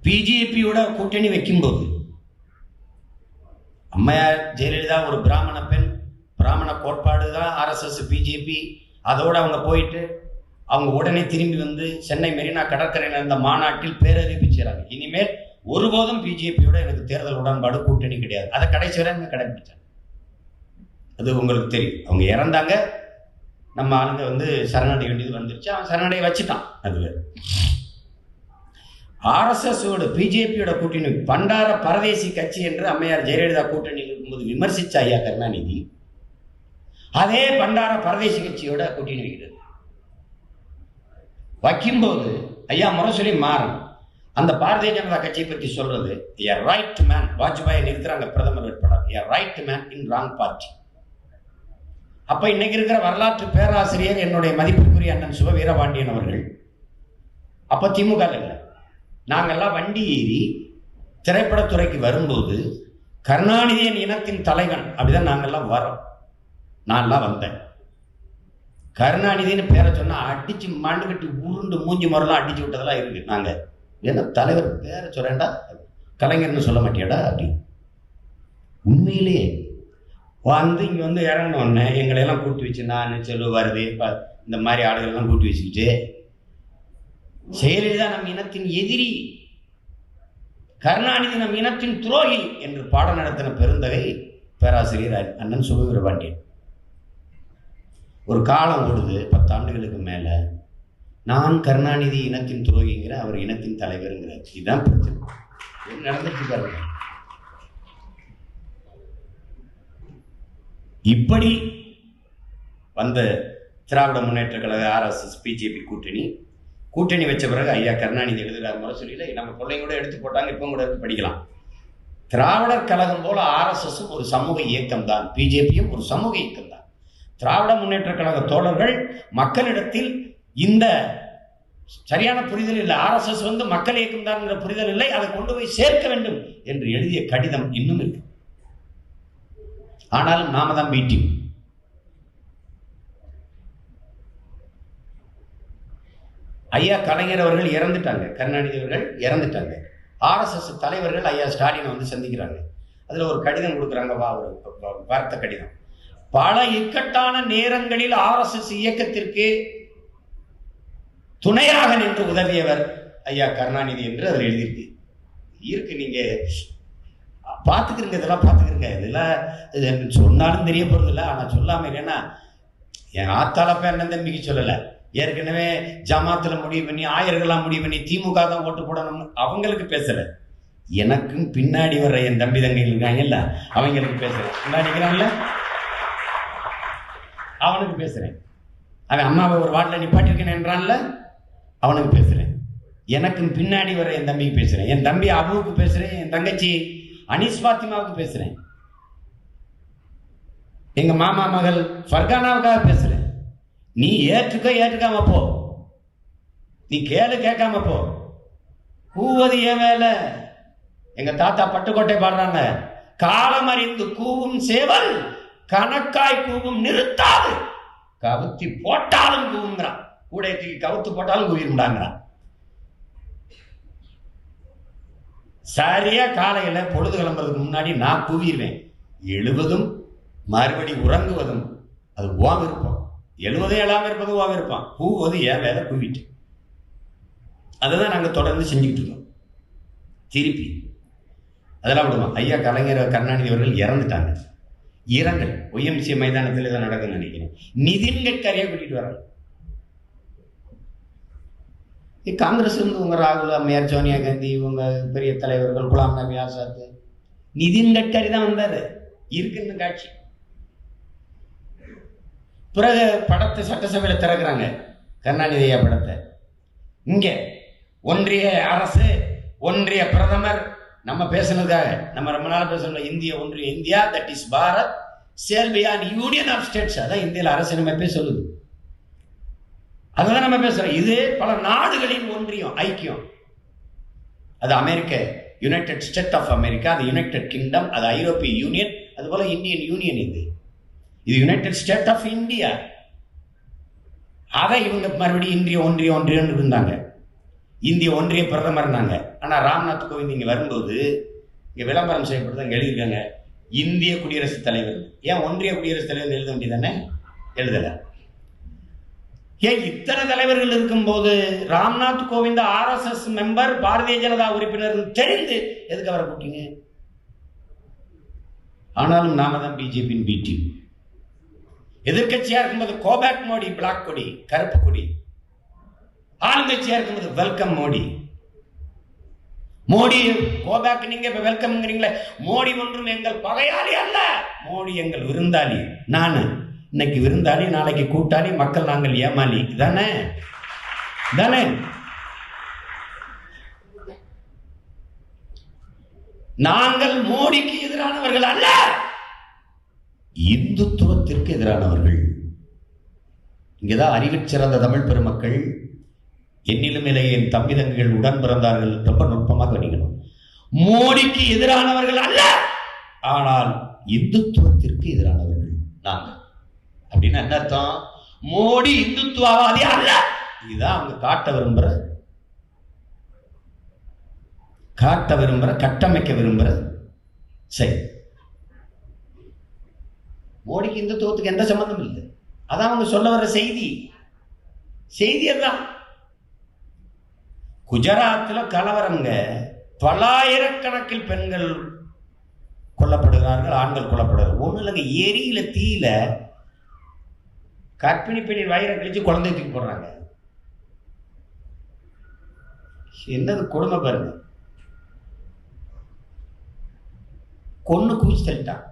BJPயோட கூட்டணி வைக்கும்போது அம்மையார் ஜெயலலிதா ஒரு பிராமண பெண், பிராமண கோட்பாடு தான் RSS BJP, அதோடு அவங்க போயிட்டு அவங்க உடனே திரும்பி வந்து சென்னை மெரினா கடற்கரையில் இருந்த மாநாட்டில் பேரறிவிப்பு செய்கிறாங்க. இனிமேல் ஒருபோதும் BJPயோட எனக்கு தேர்தல் உடன்பாடு கூட்டணி கிடையாது. அதை கடைசி வரை கடைபிடிச்சாங்க. அது உங்களுக்கு தெரியும். அவங்க இறந்தாங்க, நம்ம ஆளுங்க வந்து சரணடைய வேண்டியது வந்துருச்சு, அவன் சரணடைய வச்சுட்டான். அது RSSோட BJPயோட கூட்டணி பண்டார பரதேசி கட்சி என்று அம்மையார் ஜெயலலிதா கூட்டணியில் இருக்கும்போது விமர்சிச்ச ஐயா கருணாநிதி அதே பண்டார பரதேசி கட்சியோட கூட்டணி வைக்கிறது. வைக்கும்போது ஐயா முரசொலி மாறும். அந்த பாரதிய ஜனதா கட்சியை பற்றி சொல்றது, a right man, வாஜ்பாயை நிறுத்துறாங்க பிரதமர் வேட்பாளர், a right man in wrong party. அப்ப இன்னைக்கு இருக்கிற வரலாற்று பேராசிரியர் என்னுடைய மதிப்பிற்குரிய அண்ணன் சுப வீரபாண்டியன் அவர்கள் அப்ப திமுக இல்லை. நாங்கெல்லாம் வண்டி ஏறி திரைப்படத்துறைக்கு வரும்போது கருணாநிதியின் இனத்தின் தலைவன் அப்படிதான் நாங்கெல்லாம் வரோம். நான்லாம் வந்தேன். கருணாநிதினு பேரை சொன்னா அடிச்சு மாண்டு கட்டி உருண்டு மூஞ்சி முறைலாம் அடிச்சு விட்டதெல்லாம் இருக்கு. நாங்க ஏன்னா தலைவர் பேரை சொல்றேன்டா, கலைஞர்னு சொல்ல மாட்டியாடா அப்படி. உண்மையிலேயே வந்து இங்க வந்து இறங்கினோடனே எங்களையெல்லாம் கூட்டி வச்சு நான் செல்வ வருது இந்த மாதிரி ஆளுகள்லாம் கூட்டி வச்சுக்கிட்டு செயலில் தான் நம் இனத்தின் எதிரி, கருணாநிதி நம் இனத்தின் துரோகி என்று பாடம் நடத்தின பெருந்தகை பேராசிரியர் அண்ணன் சுப வீரபாண்டியன். ஒரு காலம் ஓடுது 10 ஆண்டுகளுக்கு மேல, நான் கருணாநிதி இனத்தின் துரோகிங்கிற, அவர் இனத்தின் தலைவருங்கிறார். இதுதான் பிரச்சனை. நடந்துட்டு பாருங்க. இப்படி வந்த திராவிட முன்னேற்ற கழக RSS பிஜேபி கூட்டணி வச்ச பிறகு ஐயா கருணாநிதி எழுதுகிறார் முரசொலியில, நம்ம பிள்ளைங்க கூட எடுத்து போட்டாங்க, இப்போ கூட எடுத்து படிக்கலாம். திராவிடர் கழகம் போல RSSம் ஒரு சமூக இயக்கம் தான், பிஜேபியும் ஒரு சமூக இயக்கம் தான். திராவிட முன்னேற்ற கழக தோழர்கள் மக்களிடத்தில் இந்த சரியான புரிதல் இல்லை. RSS வந்து மக்கள் இயக்கம் தான் என்ற புரிதல் இல்லை, அதை கொண்டு போய் சேர்க்க வேண்டும் என்று எழுதிய கடிதம் இன்னும் இருக்கு. ஆனாலும் நாம தான் மீட்டிங். ஐயா கலைஞர் அவர்கள் இறந்துட்டாங்க, கருணாநிதி அவர்கள் இறந்துட்டாங்க. RSS தலைவர்கள் ஐயா ஸ்டாலினை வந்து சந்திக்கிறாங்க. அதுல ஒரு கடிதம் கொடுக்குறாங்க, வார்த்தை கடிதம். பல இக்கட்டான நேரங்களில் RSS இயக்கத்திற்கு துணையாக நின்று உதவியவர் ஐயா கருணாநிதி என்று அதில் எழுதியிருக்கு. நீங்க பார்த்துக்கிறீங்க, இதெல்லாம் பார்த்துக்கிறீங்க. இதெல்லாம் சொன்னாலும் தெரிய போறது இல்லை. ஆனா சொல்லாம இல்லைன்னா என் ஆத்தால பேர் தம்பிக்கு சொல்லலை. ஏற்கனவே ஜமாத்துல முடிவு பண்ணி, ஆயர்கள்லாம் முடிவு பண்ணி திமுக தான் ஓட்டு போடணும்னு அவங்களுக்கு பேசல. எனக்கும் பின்னாடி வர்ற என் தம்பி தங்கைகள் இருக்காங்கல்ல, அவங்களுக்கு பேசுறேன். பின்னாடிக்கிறான்ல அவனுக்கு பேசுறேன். அவன் அம்மாவை ஒரு வாட்டில் நிப்பாட்டிருக்கேன் என்றான்ல, அவனுக்கு பேசுறேன். எனக்கும் பின்னாடி வர என் தம்பிக்கு பேசுறேன். என் தம்பி அபுவுக்கு பேசுறேன். என் தங்கச்சி அனீஸ் ஃபாத்திமாவுக்கு பேசுறேன். எங்க மாமா மகள் ஃபர்கானாவுக்காக பேசுறேன். நீ ஏற்றுக்காம போ, நீ கேட்காம போ. கூவது ஏன் வேலை? எங்க தாத்தா பட்டுக்கோட்டை பாடுறாங்க, காலம் அறிந்து கூவும் சேவல் கணக்காய் கூவும் நிறுத்தாது, கவுத்தி போட்டாலும் கூவுங்கிறான். கூடையத்துக்கு கவுத்து போட்டாலும் கூவிருந்தாங்கிறான். சரியா காலையில பொழுது கிளம்புறதுக்கு முன்னாடி நான் கூவிடுவேன். எழுவதும் மறுபடி உறங்குவதும் அது ஓம் இருப்போம். எழுவதும் எழாம இருப்பது ஓம் இருப்பான். கூவது ஏன் வேலை கூவிட்டு. அதுதான் நாங்க தொடர்ந்து செஞ்சுக்கிட்டு இருக்கோம். திருப்பி அதெல்லாம் விடுவோம். ஐயா கலைஞர் கருணாநிதி அவர்கள் இறந்துட்டாங்க. இரங்கல் OMC மைதானத்தில் இதை நடக்குன்னு நினைக்கிறேன். நிதின் கட்கரியை கூட்டிட்டு வராங்க. காங்கிரஸ் இருந்து உங்க ராகுல், அம்மையார் சோனியா காந்தி, உங்க பெரிய தலைவர்கள் குலாம் நபி ஆசாத், நிதின் கட்கரி தான் வந்தாரு. இருக்குன்னு காட்சி. பிறகு படத்தை சட்டசபையில் திறக்கிறாங்க, கருணாநிதி ஐயா படத்தை. இங்க ஒன்றிய அரசு, ஒன்றிய பிரதமர், நம்ம பேசுனதுக்காக நம்ம ரொம்ப நாள் பேசணும். இந்திய ஒன்றிய India, that is Bharat, shall be an union of states. அதான் இந்தியாவில் அரசியலமைப்பே சொல்லுது. அதுதான் நம்ம பேசுறோம். இது பல நாடுகளின் ஒன்றியம், ஐக்கியம். அது அமெரிக்க யுனைடெட் ஸ்டேட் ஆஃப் அமெரிக்கா, அது யுனைடெட் கிங்டம், அது ஐரோப்பிய யூனியன், அது போல இந்தியன் யூனியன். இது யுனைடெட் ஸ்டேட் ஆஃப் இந்தியா. அதை இவங்க மறுபடியும் இந்திய ஒன்றியம் இருந்தாங்க. இந்திய ஒன்றிய பிரதமர்னாங்க. ஆனா ராம்நாத் கோவிந்த் இங்க வரும்போது இங்க விளம்பரம் செய்யப்படுது, அங்க எழுதியிருக்காங்க இந்திய குடியரசுத் தலைவர். ஏன் ஒன்றிய குடியரசுத் தலைவர் எழுத வேண்டியதானே? எழுதல. ஏன் இத்தனை தலைவர்கள் இருக்கும் போது ராம்நாத் கோவிந்த் RSS மெம்பர், பாரதிய ஜனதா உறுப்பினர் தெரிந்து எதுக்கு அவரை கூட்டிங்க? ஆனாலும் நாம தான் பிஜேபியின் பி டீம். எதிர்கட்சியா இருக்கும்போது கோபேக் மோடி, பிளாக் கொடி, கருப்பு கொடி. ஆளுங்கட்சியா இருக்கும்போது வெல்கம் மோடி. மோடி கோபேக், நீங்க இப்ப வெல்கம்ங்கிறீங்களே. மோடி ஒன்றும் எங்கள் பகையாளி அல்ல, மோடி எங்கள் விருந்தாளி. நானு இன்னைக்கு விருந்தாளி, நாளைக்கு கூட்டாளி, மக்கள் நாங்கள் ஏமாளி. தானே? நாங்கள் மோடிக்கு எதிரானவர்கள் அல்ல, இந்துத்துவத்திற்கு எதிரானவர்கள். இங்கேதான் அறிவில் சிறந்த தமிழ் பெருமக்கள், என்னிலும் என் தம்பி தங்கிகள் உடன் பிறந்தார்கள், ரொம்ப நுட்பமாக கவனிக்கணும். மோடிக்கு எதிரானவர்கள் அல்ல, ஆனால் இந்துத்துவத்திற்கு எதிரானவர்கள் நாங்கள். அப்படின்னா என்ன அர்த்தம்? மோடி இந்துத்துவவாதி அல்ல. இதுதான் அவங்க காட்ட விரும்புற கட்டமைக்க விரும்புற சரி. மோடிக்கு இந்துத்துவத்துக்கு எந்த சம்பந்தம் இல்லை. அதான் அவங்க சொல்ல வர்ற செய்தி. அதுதான். குஜராத்தில் கலவரங்க, பல்லாயிரக்கணக்கில் பெண்கள் கொல்லப்படுகிறார்கள், ஆண்கள் கொல்லப்படுகிறார்கள். ஒண்ணு இல்லைங்க, எரியில தீயில கற்பிணி பெண்ணின் வயிறை கழிச்சு குழந்தை தூக்கி போடுறாங்க. என்னது கொடுமை பாருங்க. கொன்னு குவிச்சு தள்ளிட்டான்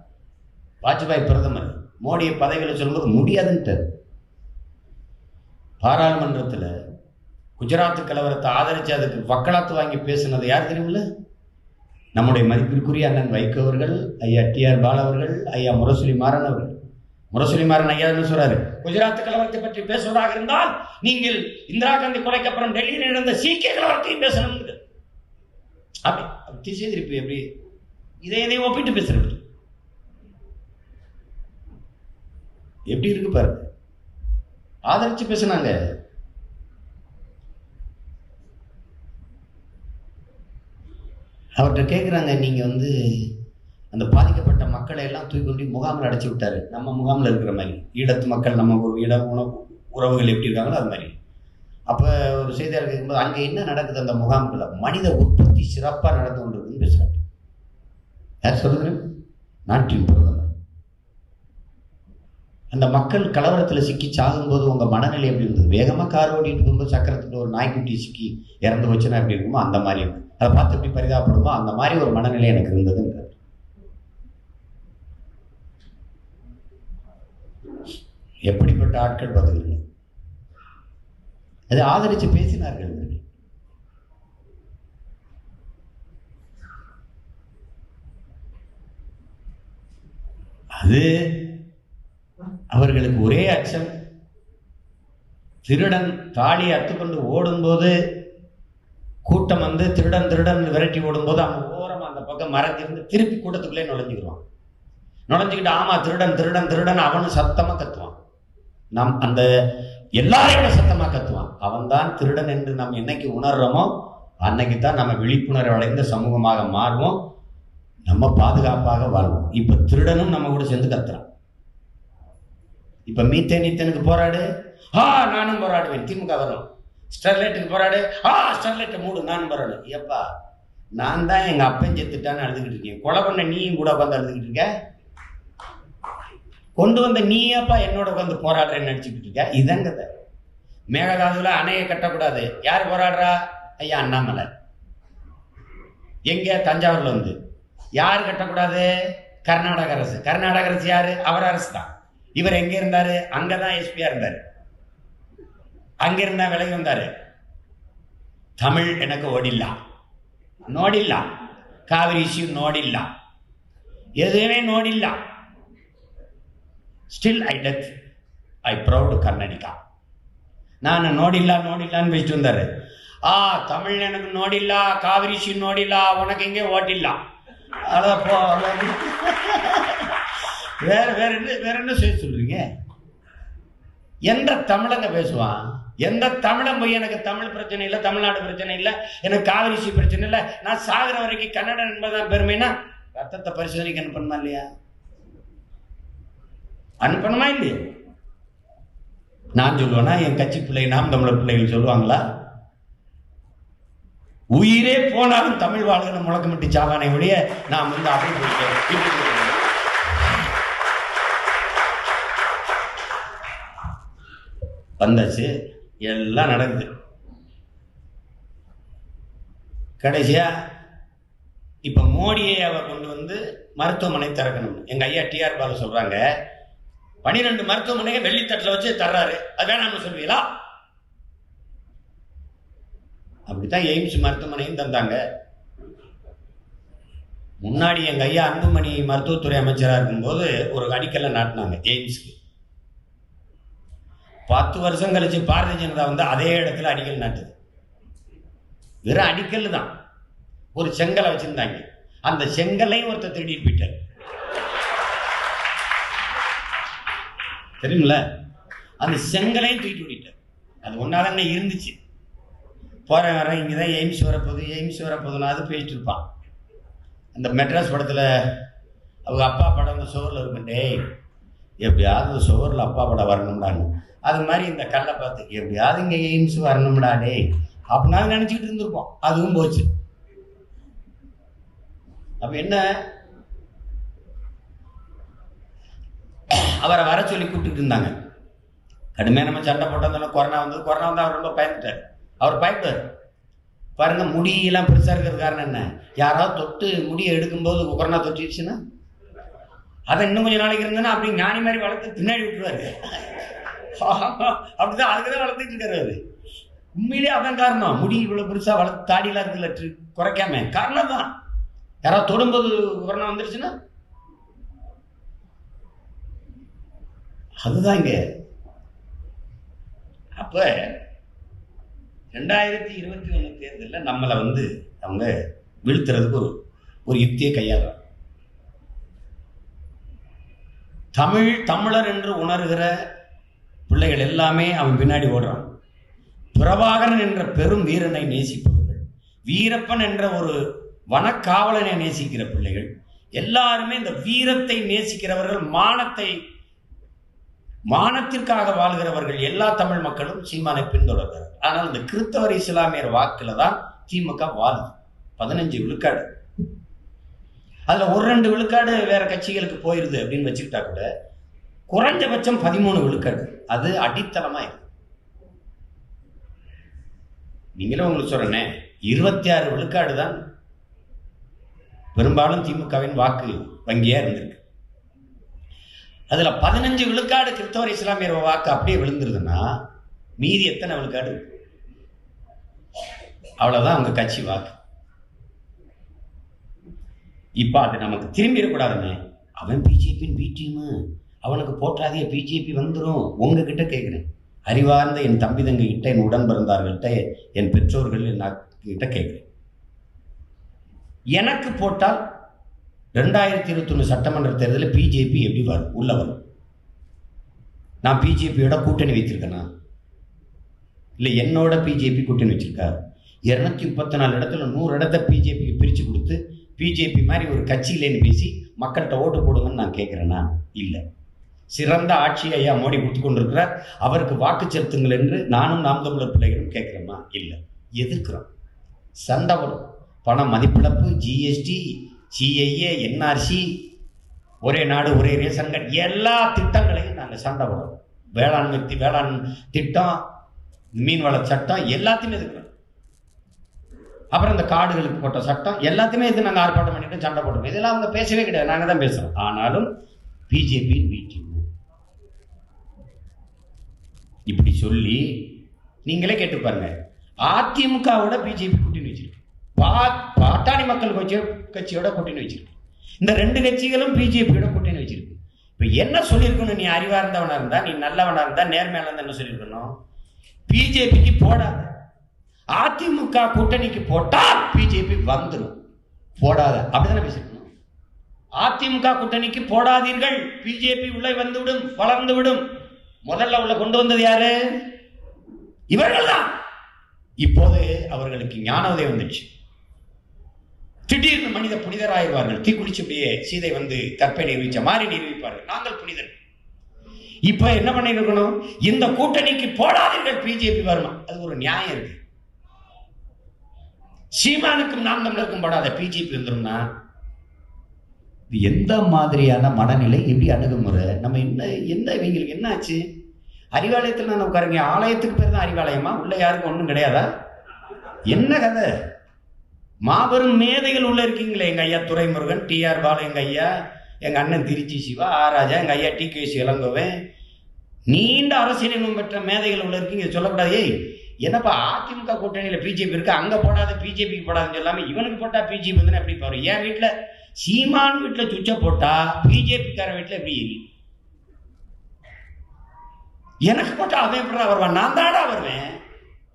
வாஜ்பாய் பிரதமர். மோடியை பதவியில் சொல்லும்போது முடியாதுன்ட்டு பாராளுமன்றத்தில் குஜராத் கலவரத்தை ஆதரிச்சு அதுக்கு வக்காலத்து வாங்கி பேசினது யார் தெரியுமில்ல? நம்முடைய மதிப்பிற்குரிய அண்ணன் வைகோ அவர்கள், ஐயா டிஆர் பாலு அவர்கள், ஐயா முரசொலி மாறன் அவர்கள். முரசொலி மாறன் ஐயா என்ன சொல்றாரு? குஜராத் கலவரத்தை பற்றி பேசுவதாக இருந்தால் நீங்கள் இந்திரா காந்தி கொலைக்கு அப்புறம் டெல்லியில் நடந்த சீக்கிய கலவரத்தையும் பேசணும். அப்படி திசை திருப்பி எப்படி இதையும் ஒப்பிட்டு பேசுறது எப்படி இருக்கு பாருங்க. ஆதரிச்சு பேசினாங்க. அவர்கிட்ட கேட்குறாங்க, நீங்கள் அந்த பாதிக்கப்பட்ட மக்களை எல்லாம் தூக்கி கொண்டு முகாமில் அடைச்சி விட்டாரு. நம்ம முகாமில் இருக்கிற மாதிரி ஈழத்து மக்கள் நம்ம ஒரு உறவுகள் எப்படி இருக்காங்களோ அது மாதிரி. அப்போ ஒரு செய்தியாளர் கேட்கும்போது அங்கே என்ன நடக்குது அந்த முகாம்களை? மனித உற்பத்தி சிறப்பாக நடந்து கொண்டிருக்குன்னு பேசுகிறாங்க. யார் சொல்லுங்க? நாட்டின் பிரதமர். அந்த மக்கள் கலவரத்தில் சிக்கி சாகும்போது உங்கள் மனநிலை எப்படி இருந்தது? வேகமாக கார் ஓட்டிகிட்டு போகும்போது சக்கரத்தில் ஒரு நாய்க்குட்டி சிக்கி இறந்து வச்சுன்னா எப்படி இருக்குமோ அந்த மாதிரி இருக்கும். அதை பார்த்து எப்படி பரிதாபப்படுமோ அந்த மாதிரி ஒரு மனநிலை எனக்கு இருந்ததுன்றார். எப்படிப்பட்ட ஆட்கள் பார்த்துக்கிறீங்க? அதை ஆதரித்து பேசினார்கள். அது அவர்களுக்கு ஒரே அச்சம். திருடன் தாலியை அத்துக்கொண்டு ஓடும்போது கூட்டம் திருடன் திருடன் விரட்டி ஓடும்போது அவங்க ஓரமா அந்த பக்கம் மறைஞ்சிருந்து திருப்பி கூட்டத்துக்குள்ளே நுழைஞ்சுக்கிட்டு ஆமா திருடன் திருடன் திருடன் அவனு சத்தமா கத்துவான். நம் அந்த எல்லாரையோட சத்தமா கத்துவான். அவன் தான் திருடன் என்று நாம் என்னைக்கு உணர்றோமோ அன்னைக்கு தான் நம்ம விழிப்புணர்வு அடைந்த சமூகமாக மாறுவோம், நம்ம பாதுகாப்பாக வாழ்வோம். இப்ப திருடனும் நம்ம கூட சேர்ந்து கத்துறான். இப்ப மீத்தேனுக்கு போராடு, நானும் போராடுவேன். திமுக வரும். ஸ்டெர்லைட்டுக்கு போராடு, ஸ்டெர்லைட்டை மூடு, நானும் போராடு. ஏப்பா நான் தான் எங்க அப்பன் செத்துட்டான்னு அழுதுகிட்டு இருக்கேன். கொலை பண்ண நீயும் கூட உட்காந்து அழுதுகிட்டு இருக்க. கொண்டு வந்த நீயப்பா என்னோட உட்காந்து போராடுறேன்னு நினைச்சுக்கிட்டு இருக்க. இதங்கத மேகதாதுல அணையை கட்டக்கூடாது. யார் போராடுறா? ஐயா அண்ணாமலை. எங்க? தஞ்சாவூர்ல யார் கட்டக்கூடாது? கர்நாடக அரசு. கர்நாடக அரசு யாரு? அவர் அரசு தான். இவர் எங்க இருந்தாரு? அங்கதான் எஸ்பியா இருந்தாரு. அங்கிருந்தா விலகி வந்தாரு. தமிழ் எனக்கு ஓடில்லா, நோடில்லா, காவிரி இஷ்யூ நோடில்லா, எதுவுமே நோடில்லா. Still I death I proud Karnataka. நான் நோடில்லான்னு பேசிட்டு வந்தாரு. தமிழ் எனக்கு நோடில்லா, காவிரி இஷ்யூ நோடில்லா, உனக்கு எங்கே ஓட்டில்லா. அதான் போ. வேற என்ன செய்ய சொல்றீங்க? எந்த தமிழங்க பேசுவான்? எந்த தமிழன் போய் எனக்கு தமிழ் பிரச்சனை இல்லை, தமிழ்நாடு பிரச்சனை இல்லை, எனக்கு காவிரி இஷ்யூ பிரச்சனை இல்லை, நான் சாகிற வரைக்கும் கன்னடம் என்பதுதான் பெருமைனா ரத்தத்தை பரிசோதனைக்கு அனுப்பணுமா இல்லையா? அனுப்பணுமா இல்லையா? நான் சொல்லுவேன்னா என் கட்சி பிள்ளை நாம் தமிழர் பிள்ளைகள் சொல்லுவாங்களா? உயிரே போனாலும் தமிழ் வாழ்கை முழக்கமிட்டு சாவானை ஒழிய நான் அப்படி வந்தாச்சு. எல்லாம் நடக்குது. கடைசியா இப்ப மோடியை அவர் கொண்டு மருத்துவமனை திறக்கணும். எங்க ஐயா டிஆர் பாலு சொல்றாங்க 12 மருத்துவமனையை வெள்ளித்தட்டில் வச்சு தர்றாரு. அது வேணாம்னு சொல்வீங்களா? அப்படித்தான் எய்ம்ஸ் மருத்துவமனையும் தந்தாங்க. முன்னாடி எங்கள் ஐயா அன்புமணி மருத்துவத்துறை அமைச்சராக இருக்கும்போது ஒரு அடிக்கல்ல நாட்டினாங்க எய்ம்ஸ்க்கு. 10 வருஷம் கழிச்சு பாரதிய ஜனதா வந்து அதே இடத்துல அடிக்கல் நாட்டுது. வெறும் அடிக்கல் தான், ஒரு செங்கலை வச்சிருந்தாங்க. அந்த செங்கலையும் ஒருத்தர் திருடிட்டு போயிட்டார், தெரியுமில்ல? அந்த செங்கலையும் தூக்கிட்டு ஓடிட்டார். அது ஒன்னாதானே இருந்துச்சு. போற வர இங்கதான் எய்ம்ஸ் வரப்போகுதுன்னு அது பேசிட்டு இருப்பான். அந்த மெட்ராஸ் படத்துல அவங்க அப்பா படம் அந்த சுவரில் இருக்குண்டே, எப்படியாவது அந்த சுவரில் அப்பா படம் வரணும்டான்னு, அது மாதிரி இந்த கல்லை பார்த்து எப்படியாவது இங்கே எய்ம்ஸ் வரணும்டா டே அப்படின்னா நினச்சிக்கிட்டு இருந்திருப்போம். அதுவும் போச்சு. அப்ப என்ன, அவரை வர சொல்லி கூப்பிட்டு இருந்தாங்க. கடுமையாக நம்ம சண்டை போட்டோம். கொரோனா வந்து அவர் ரொம்ப பயந்துட்டார். அவர் பயப்படுவார் பாருங்க. முடியெல்லாம் பெருசாக இருக்கிறது காரணம் என்ன? யாராவது தொட்டு முடியை எடுக்கும்போது கொரோனா தொட்டிடுச்சுன்னா அதை இன்னும் கொஞ்சம் நாளைக்கு இருந்தேன்னா அப்படி ஞானி மாதிரி வளர்த்து பின்னாடி விட்டுருவாரு. அப்படிதான் அதுக்குதான் வளர்த்துட்டு இருக்காரு அவரு. உண்மையிலேயே அதான் காரணம். முடி இவ்வளவு பெருசா வளர்த்து தாடியெல்லாம் இருக்குல்ல குறைக்காம காரணம் தான். யாராவது தொடும்போது கொரோனா வந்துருச்சுன்னா அதுதான் இங்க. அப்ப 2021 தேர்தலில் நம்மளை வந்து அவங்க வீழ்த்துறதுக்கு ஒரு யுக்தியை கையாளுறாங்க. தமிழர் என்று உணர்கிற பிள்ளைகள் எல்லாமே அவன் பின்னாடி ஓடுறான். பிரபாகரன் என்ற பெரும் வீரனை நேசிப்பவர்கள், வீரப்பன் என்ற ஒரு வனக்காவலனை நேசிக்கிற பிள்ளைகள் எல்லாருமே இந்த வீரத்தை நேசிக்கிறவர்கள், மானத்திற்காக வாழ்கிறவர்கள் எல்லா தமிழ் மக்களும் சீமானை பின்தொடர்கிறார்கள். ஆனால் இந்த கிறிஸ்தவர் இஸ்லாமியர் வாக்குல தான் திமுக வாழுது. 15 விழுக்காடு. அதுல 1-2 விழுக்காடு வேற கட்சிகளுக்கு போயிருது அப்படின்னு வச்சுக்கிட்டா கூட குறைஞ்சபட்சம் 13 விழுக்காடு அது அடித்தளமா இருக்கு. நீங்களும் உங்களுக்கு சொல்றேனே, 26 விழுக்காடு தான் பெரும்பாலும் திமுகவின் வாக்கு வங்கியா இருந்திருக்கு. அதுல 15 விழுக்காடு கிறிஸ்தவர் இஸ்லாமியர் வாக்கு அப்படியே விழுந்துருதுன்னா மீதி எத்தனை விழுக்காடு? அவ்வளவுதான் அவங்க கட்சி வாக்கு. இப்ப அது நமக்கு திரும்பிடக்கூடாதுன்னு அவன் பிஜேபியின் பி டீம், அவனுக்கு போட்டாதிய பிஜேபி வந்துடும். உங்ககிட்ட கேட்கிறேன், அறிவார்ந்த என் தம்பி தங்க கிட்ட, என் உடன் பிறந்தார்கள்ட்ட, என் பெற்றோர்கள் கிட்ட கேட்கிறேன். எனக்கு போட்டால் 2021 சட்டமன்ற தேர்தலில் பிஜேபி எப்படி வரும்? உள்ள வரும். நான் பிஜேபியோட கூட்டணி வைத்திருக்கேனா? இல்லை என்னோட பிஜேபி கூட்டணி வச்சிருக்கா? 234 இடத்துல 100 இடத்த பிஜேபிக்கு பிரித்து கொடுத்து பிஜேபி மாதிரி ஒரு கட்சியிலேன்னு பேசி மக்கள்கிட்ட ஓட்டு போடுங்கன்னு நான் கேட்குறேன்னா? இல்லை. சிறந்த ஆட்சி ஐயா மோடி கொடுத்து கொண்டிருக்கிறார், அவருக்கு வாக்கு செலுத்துங்கள் என்று நானும் நாம் தமிழர் பிள்ளைகளும் கேட்குறோமா? இல்லை, எதிர்க்கிறோம். சண்டை வரும். பண மதிப்பிழப்பு, ஜிஎஸ்டி, சிஐஏ, என்ஆர்சி, ஒரே நாடு ஒரே ரேஷன் கார்டு, எல்லா திட்டங்களையும் நாங்கள் சண்டை போடுறோம். வேளாண் திட்டம், மீன்வள சட்டம் எல்லாத்தையுமே எதிர்க்கிறோம். அப்புறம் இந்த காடுகளுக்கு போட்ட சட்டம் எல்லாத்தையுமே இது நாங்கள் ஆர்ப்பாட்டம் பண்ணிட்டு சண்டை போடுறோம். இதெல்லாம் அவங்க பேசவே கிடையாது, நாங்கள் தான் பேசுகிறோம். ஆனாலும் பிஜேபியின் வீட்டில் இப்படி சொல்லி நீங்களே கேட்டு பாருங்க. அதிமுகவோட பிஜேபி கூட்டணி வச்சிருக்கு, பாட்டாளி மக்கள் கட்சியோட கூட்டணி வச்சிருக்கு. இந்த 2 கட்சிகளும் பிஜேபியோட கூட்டணி வச்சிருக்கு. இப்ப என்ன சொல்லியிருக்கணும்? நீ அறிவா இருந்தவனா இருந்தா, நீ நல்லவனா இருந்தா, நேர்மையால இருந்தா என்ன சொல்லியிருக்கணும்? பிஜேபிக்கு போடாத, அதிமுக கூட்டணிக்கு போட்டா பிஜேபி வந்துடும், போடாத, அப்படிதானே பேசிருக்கணும். அதிமுக கூட்டணிக்கு போடாதீர்கள், பிஜேபி உள்ளே வந்துவிடும், வளர்ந்து விடும். முதல்ல உள்ள கொண்டு வந்தது யாரு? இவர்கள் தான். இப்போது அவர்களுக்கு ஞான உதயம் வந்துச்சு. திடீர்னு மனித புனிதராயிருவார்கள். தீக்குளிச்சு அப்படியே சீதை வந்து கற்பை நிரூபிச்ச மாதிரி நிரூபிப்பார்கள், நாங்கள் புனிதர்கள். இப்ப என்ன பண்ணிருக்கணும்? இந்த கூட்டணிக்கு போடாதீர்கள், பிஜேபி வருமா? அது ஒரு நியாயம் இருக்கு. சீமானுக்கும் நாம் தமிழருக்கும் போடாத, பிஜேபி வந்துரும்னா எந்த மாதிரியான மனநிலை, எப்படி அணுகுமுறை? நம்ம என்ன இவங்களுக்கு என்ன ஆச்சு? அறிவாலயத்தில் நான் உட்காருங்க, ஆலயத்துக்கு பேர் தான் அறிவாலயமா? உள்ள யாருக்கும் ஒன்றும் கிடையாதா? என்ன கதை? மாபெரும் மேதைகள் உள்ள இருக்கீங்களே. எங்க ஐயா துரைமுருகன், டிஆர் பாலு, எங்க ஐயா, எங்க அண்ணன் திருச்சி சிவா, ஆராஜா, எங்க ஐயா டிகேசி இளங்கோவன், நீண்ட அரசியலும் பெற்ற மேதைகள் உள்ள இருக்கீங்க. சொல்லக்கூடாது. ஏய் என்னப்பா அதிமுக கூட்டணியில பிஜேபி இருக்கு, அங்க போடாத, பிஜேபிக்கு போடாதுன்னு சொல்லாம இவனுக்கு போட்டா பிஜேபி வந்து எப்படி பாரு? என் வீட்டுல சீமான் வீட்டில் சுவிட்ச போட்டா பிஜேபிக்கார வீட்டில் எப்படி எரியும்? எனக்கு போட்டா அவன் எப்படி வருவான்? நான் தாடா வருவேன்.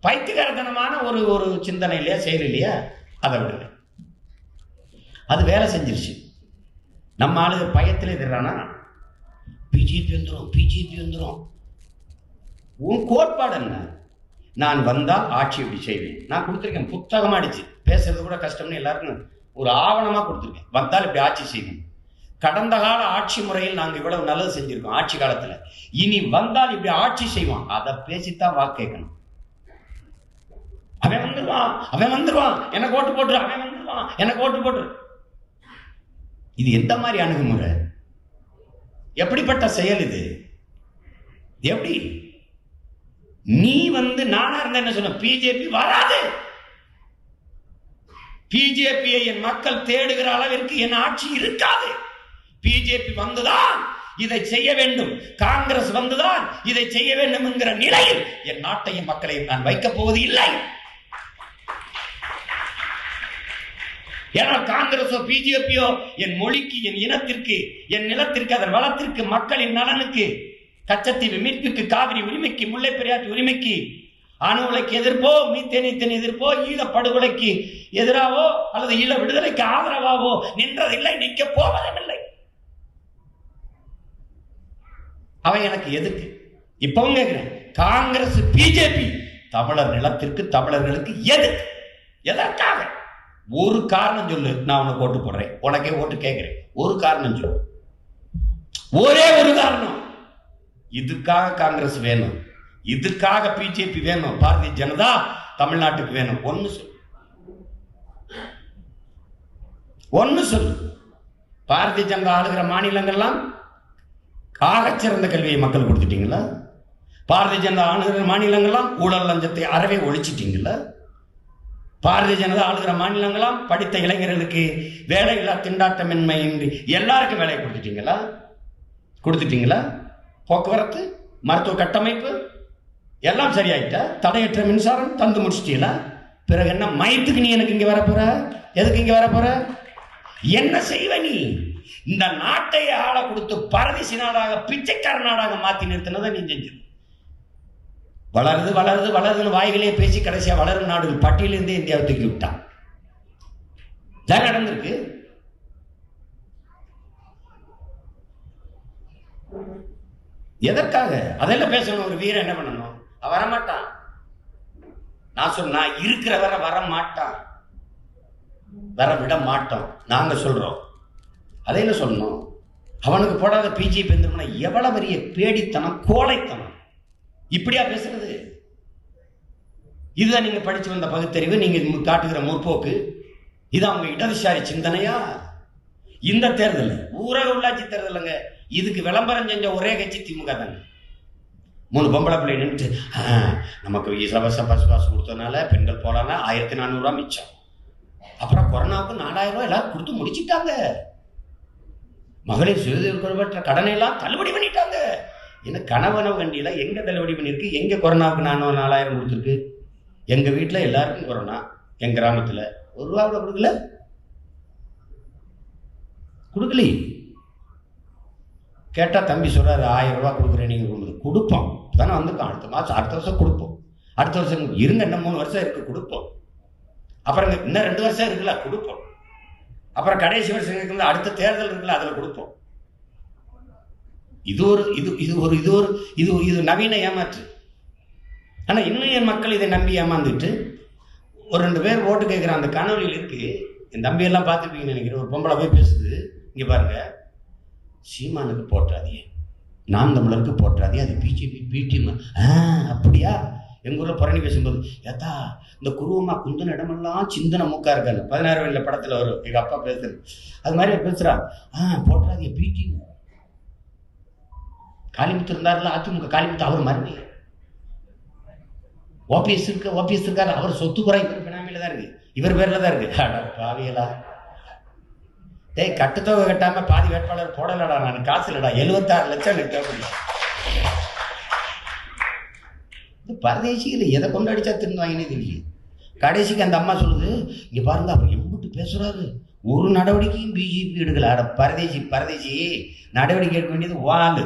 பைத்தியகாரத்தனமான ஒரு ஒரு சிந்தனை இல்லையா, செயல் இல்லையா? அதை விடுங்க. அது வேலை செஞ்சிருச்சு. நம்ம ஆளுங்க பயத்தில் எதிரானா பிஜேபி வந்துடும், பிஜேபி வந்துடும். உன் கோட்பாடு என்ன? நான் வந்தால் ஆட்சி எப்படி செய்வேன்? நான் கொடுத்துருக்கேன், புத்தகமாக அடிச்சு. பேசுறது கூட கஷ்டம்னு எல்லாருக்கும் ஒரு ஆவணமாக கொடுத்துருக்கேன். வந்தால் இப்படி ஆட்சி செய்யணும். கடந்த கால ஆட்சி முறையில் நாங்கள் இவ்வளவு நல்லது செஞ்சிருக்கோம் ஆட்சி காலத்தில். இனி வந்தால் இப்படி ஆட்சி செய்வோம். அதை பேசித்தான் வாக்கு கேட்கணும். அவன் வந்துடுவான், அவன் வந்துடுவான், எனக்கு ஓட்டு போட்டுரு, அவன் வந்துடுவான், எனக்கு ஓட்டு போட்டுரு. இது எந்த மாதிரி அணுகுமுறை? எப்படிப்பட்ட செயல் இது? எப்படி? நீ நானா இருந்த என்ன சொன்ன? பிஜேபி வராது. பிஜேபியை என் மக்கள் தேடுகிற அளவிற்கு என் ஆட்சி இருக்காது. பிஜேபி வந்துதான் இதை செய்ய வேண்டும், காங்கிரஸ் வந்துதான் இதை செய்ய வேண்டும் என்கிற நிலையில் என் நாட்டையும் மக்களையும் நான் வைக்கப் போவது இல்லை. ஏன்னா காங்கிரஸோ பிஜேபியோ என் மொழிக்கு, என் இனத்திற்கு, என் நிலத்திற்கு, அதன் வளத்திற்கு, மக்களின் நலனுக்கு, கச்சத்தீவு மீட்புக்கு, காவிரி உரிமைக்கு, முல்லை பெரியாற்று உரிமைக்கு, அணு உலைக்கு எதிர்ப்போ, மீத்தேன் எதிர்ப்போ, ஈழ படுகொலைக்கு எதிராவோ அல்லது ஈழ விடுதலைக்கு ஆதரவாவோ நின்றதில்லை, நிற்க போவதில்லை. அவன் எனக்கு எதுக்கு? இப்பவும் கேட்கிறேன், காங்கிரஸ் பிஜேபி தமிழர் நிலத்திற்கு, தமிழர்களுக்கு எதுக்கு? எதற்காக? ஒரு காரணம் சொல்லு, நான் உனக்கு ஓட்டு போடுறேன். உனக்கே ஓட்டு கேட்கிறேன். ஒரு காரணம் சொல்லு, ஒரே ஒரு காரணம். இதுக்காக காங்கிரஸ் வேணும், இதுக்காக பிஜேபி வேணும், பாரதிய ஜனதா தமிழ்நாட்டுக்கு வேணும். ஒன்னு சொல்லு, ஒன்னு சொல்லு. பாரதிய ஜனதா ஆளுகிற மாநிலங்கள்லாம் ஆகச்சிறந்த கல்வியை மக்கள் கொடுத்துட்டீங்களா? பாரதிய ஜனதா ஆளுகிற மாநிலங்கள்லாம் ஊழல் லஞ்சத்தை அறவே ஒழிச்சிட்டீங்களா? பாரதிய ஜனதா ஆளுகிற மாநிலங்களாம் படித்த இளைஞர்களுக்கு வேலையில்லா திண்டாட்டமின்மை இன்றி எல்லாருக்கும் வேலை கொடுத்துட்டீங்களா? கொடுத்துட்டீங்களா? போக்குவரத்து, மருத்துவ கட்டமைப்பு எல்லாம் சரியாயிட்டா? தடையற்ற மின்சாரம் தந்து முடிச்சிட்டீங்களா? பிறகு என்ன மயத்துக்கு நீ எனக்கு இங்க வரப்போற? எதுக்கு இங்க வரப்போற? என்ன செய்வ நீ? இந்த நாட்டை ஆள கொடுத்து பரதேசி நாடாக, பிச்சைக்கார நாடாக மாத்தி நிறுத்தினதை நீ செஞ்சது. வளருது வளருது வளருதுன்னு வாய்களே பேசி கடைசியா வளரும் நாடுகள் பட்டியலிருந்து இந்தியாவை தூக்கி விட்டான். நடந்திருக்கு. எதற்காக? அதெல்லாம் பேசணும். ஒரு வீரன் என்ன பண்ணணும்? வரமாட்டான். நான் சொன்ன இருக்கிற வர மாட்டான், வர விட மாட்டோம். நாங்க சொல்றோம். அதையில சொல்லணும். அவனுக்கு போடாத பிஜேபி எவ்வளவு பெரிய பேடித்தனம், கோழைத்தனம். இப்படியா பேசுறது? இதுதான் நீங்க படிச்சு வந்த பகுத்தறிவு, நீங்க காட்டுகிற முற்போக்கு. இது அவங்க இடதுசாரி சிந்தனையா? இந்த தேர்தல் ஊரக உள்ளாட்சி தேர்தலுங்க, இதுக்கு விளம்பரம் செஞ்ச ஒரே கட்சி திமுக தாங்க. 3 பொம்பளை பிள்ளை நின்று நமக்கு இலவச பஸ் பாஸ் கொடுத்ததுனால பெண்கள் போலான்னா 1400 ரூபாய் மிச்சம். அப்புறம் கொரோனாவுக்கு 4000 ரூபாய் எல்லாரும் கொடுத்து முடிச்சுட்டாங்க. மகளிர் சுய பெற்ற கடனை எல்லாம் தள்ளுபடி பண்ணிட்டாங்க. என்ன கனவனவு கண்டியில எங்க தள்ளுபடி பண்ணிருக்கு? எங்க கொரோனாவுக்கு 4000 கொடுத்துருக்கு? எங்க வீட்டுல எல்லாருக்கும் கொரோனா. எங்க கிராமத்துல 1 ரூபா கூட கொடுக்கல, கொடுக்கலையே. கேட்டா தம்பி சொல்றாரு 1000 ரூபாய் கொடுக்குறேன், நீங்க கொடுப்போம் தானே வந்திருக்கோம். அடுத்த மாசம், அடுத்த வருஷம் கொடுப்போம். அடுத்த வருஷம் இருங்க, இன்னும் 3 வருஷம் இருக்கு, கொடுப்போம். அப்புறம் இன்னும் 2 வருஷம் இருக்குல்ல, கொடுப்போம். அப்புறம் கடைசி வருஷம் இருக்குல்ல, அடுத்த தேர்தல் இருக்குல்ல, அதுல கொடுப்போம். இது நவீன ஏமாற்று. ஆனா இன்னும் என் மக்கள் இதை நம்பி ஏமாந்துட்டு ஒரு 2 பேர் ஓட்டு கேட்கிற அந்த கனவுல இருக்கு. என் தம்பி எல்லாம் பார்த்துருப்பீங்கன்னு நினைக்கிறேன். ஒரு பொம்பளை போய் பேசுது, இங்க பாருங்க, சீமானுக்கு போட்டுறாதீங்க, நாம் தமிழருக்கு போட்டுறாதீங்க, அது பிஜேபி பிடிஎம். அப்படியா? எங்க ஊர்ல புரணி பேசும்போது, ஏத்தா இந்த குருவமா குந்தன இடமெல்லாம் சிந்தனை மூக்கா இருக்காரு. 16 வயதுல படத்துல வரும், எங்க அப்பா பேசுறது அது மாதிரி பேசுறா. போட்டுறாதீங்க பிடிஎம். காளிமுத்து இருந்தாருல, அதிமுக காளிமுத்து, அவர் மறுமை. ஓபிஎஸ் இருக்காரு, அவர் சொத்து குறை பினாமில தான் இருக்கு, இவர் பேர்ல தான் இருக்கு. பாவியலா, கட்டுத்தொகை கட்டாம பாதி வேட்பாளர் போடலடா, நான் காசு இல்லடா, 76 லட்சம் தேவைப்படும். பரதேசிகள் எதை கொண்டாடிச்சா திரும்ப வாங்கினது இல்லையே. கடைசிக்கு அந்த அம்மா சொல்லுது, இங்க பாருங்க, அவர் எம்பிட்டு பேசுறாரு, ஒரு நடவடிக்கையும் பிஜேபி எடுக்கல. பரதேசி நடவடிக்கை எடுக்க வேண்டியது வாலு.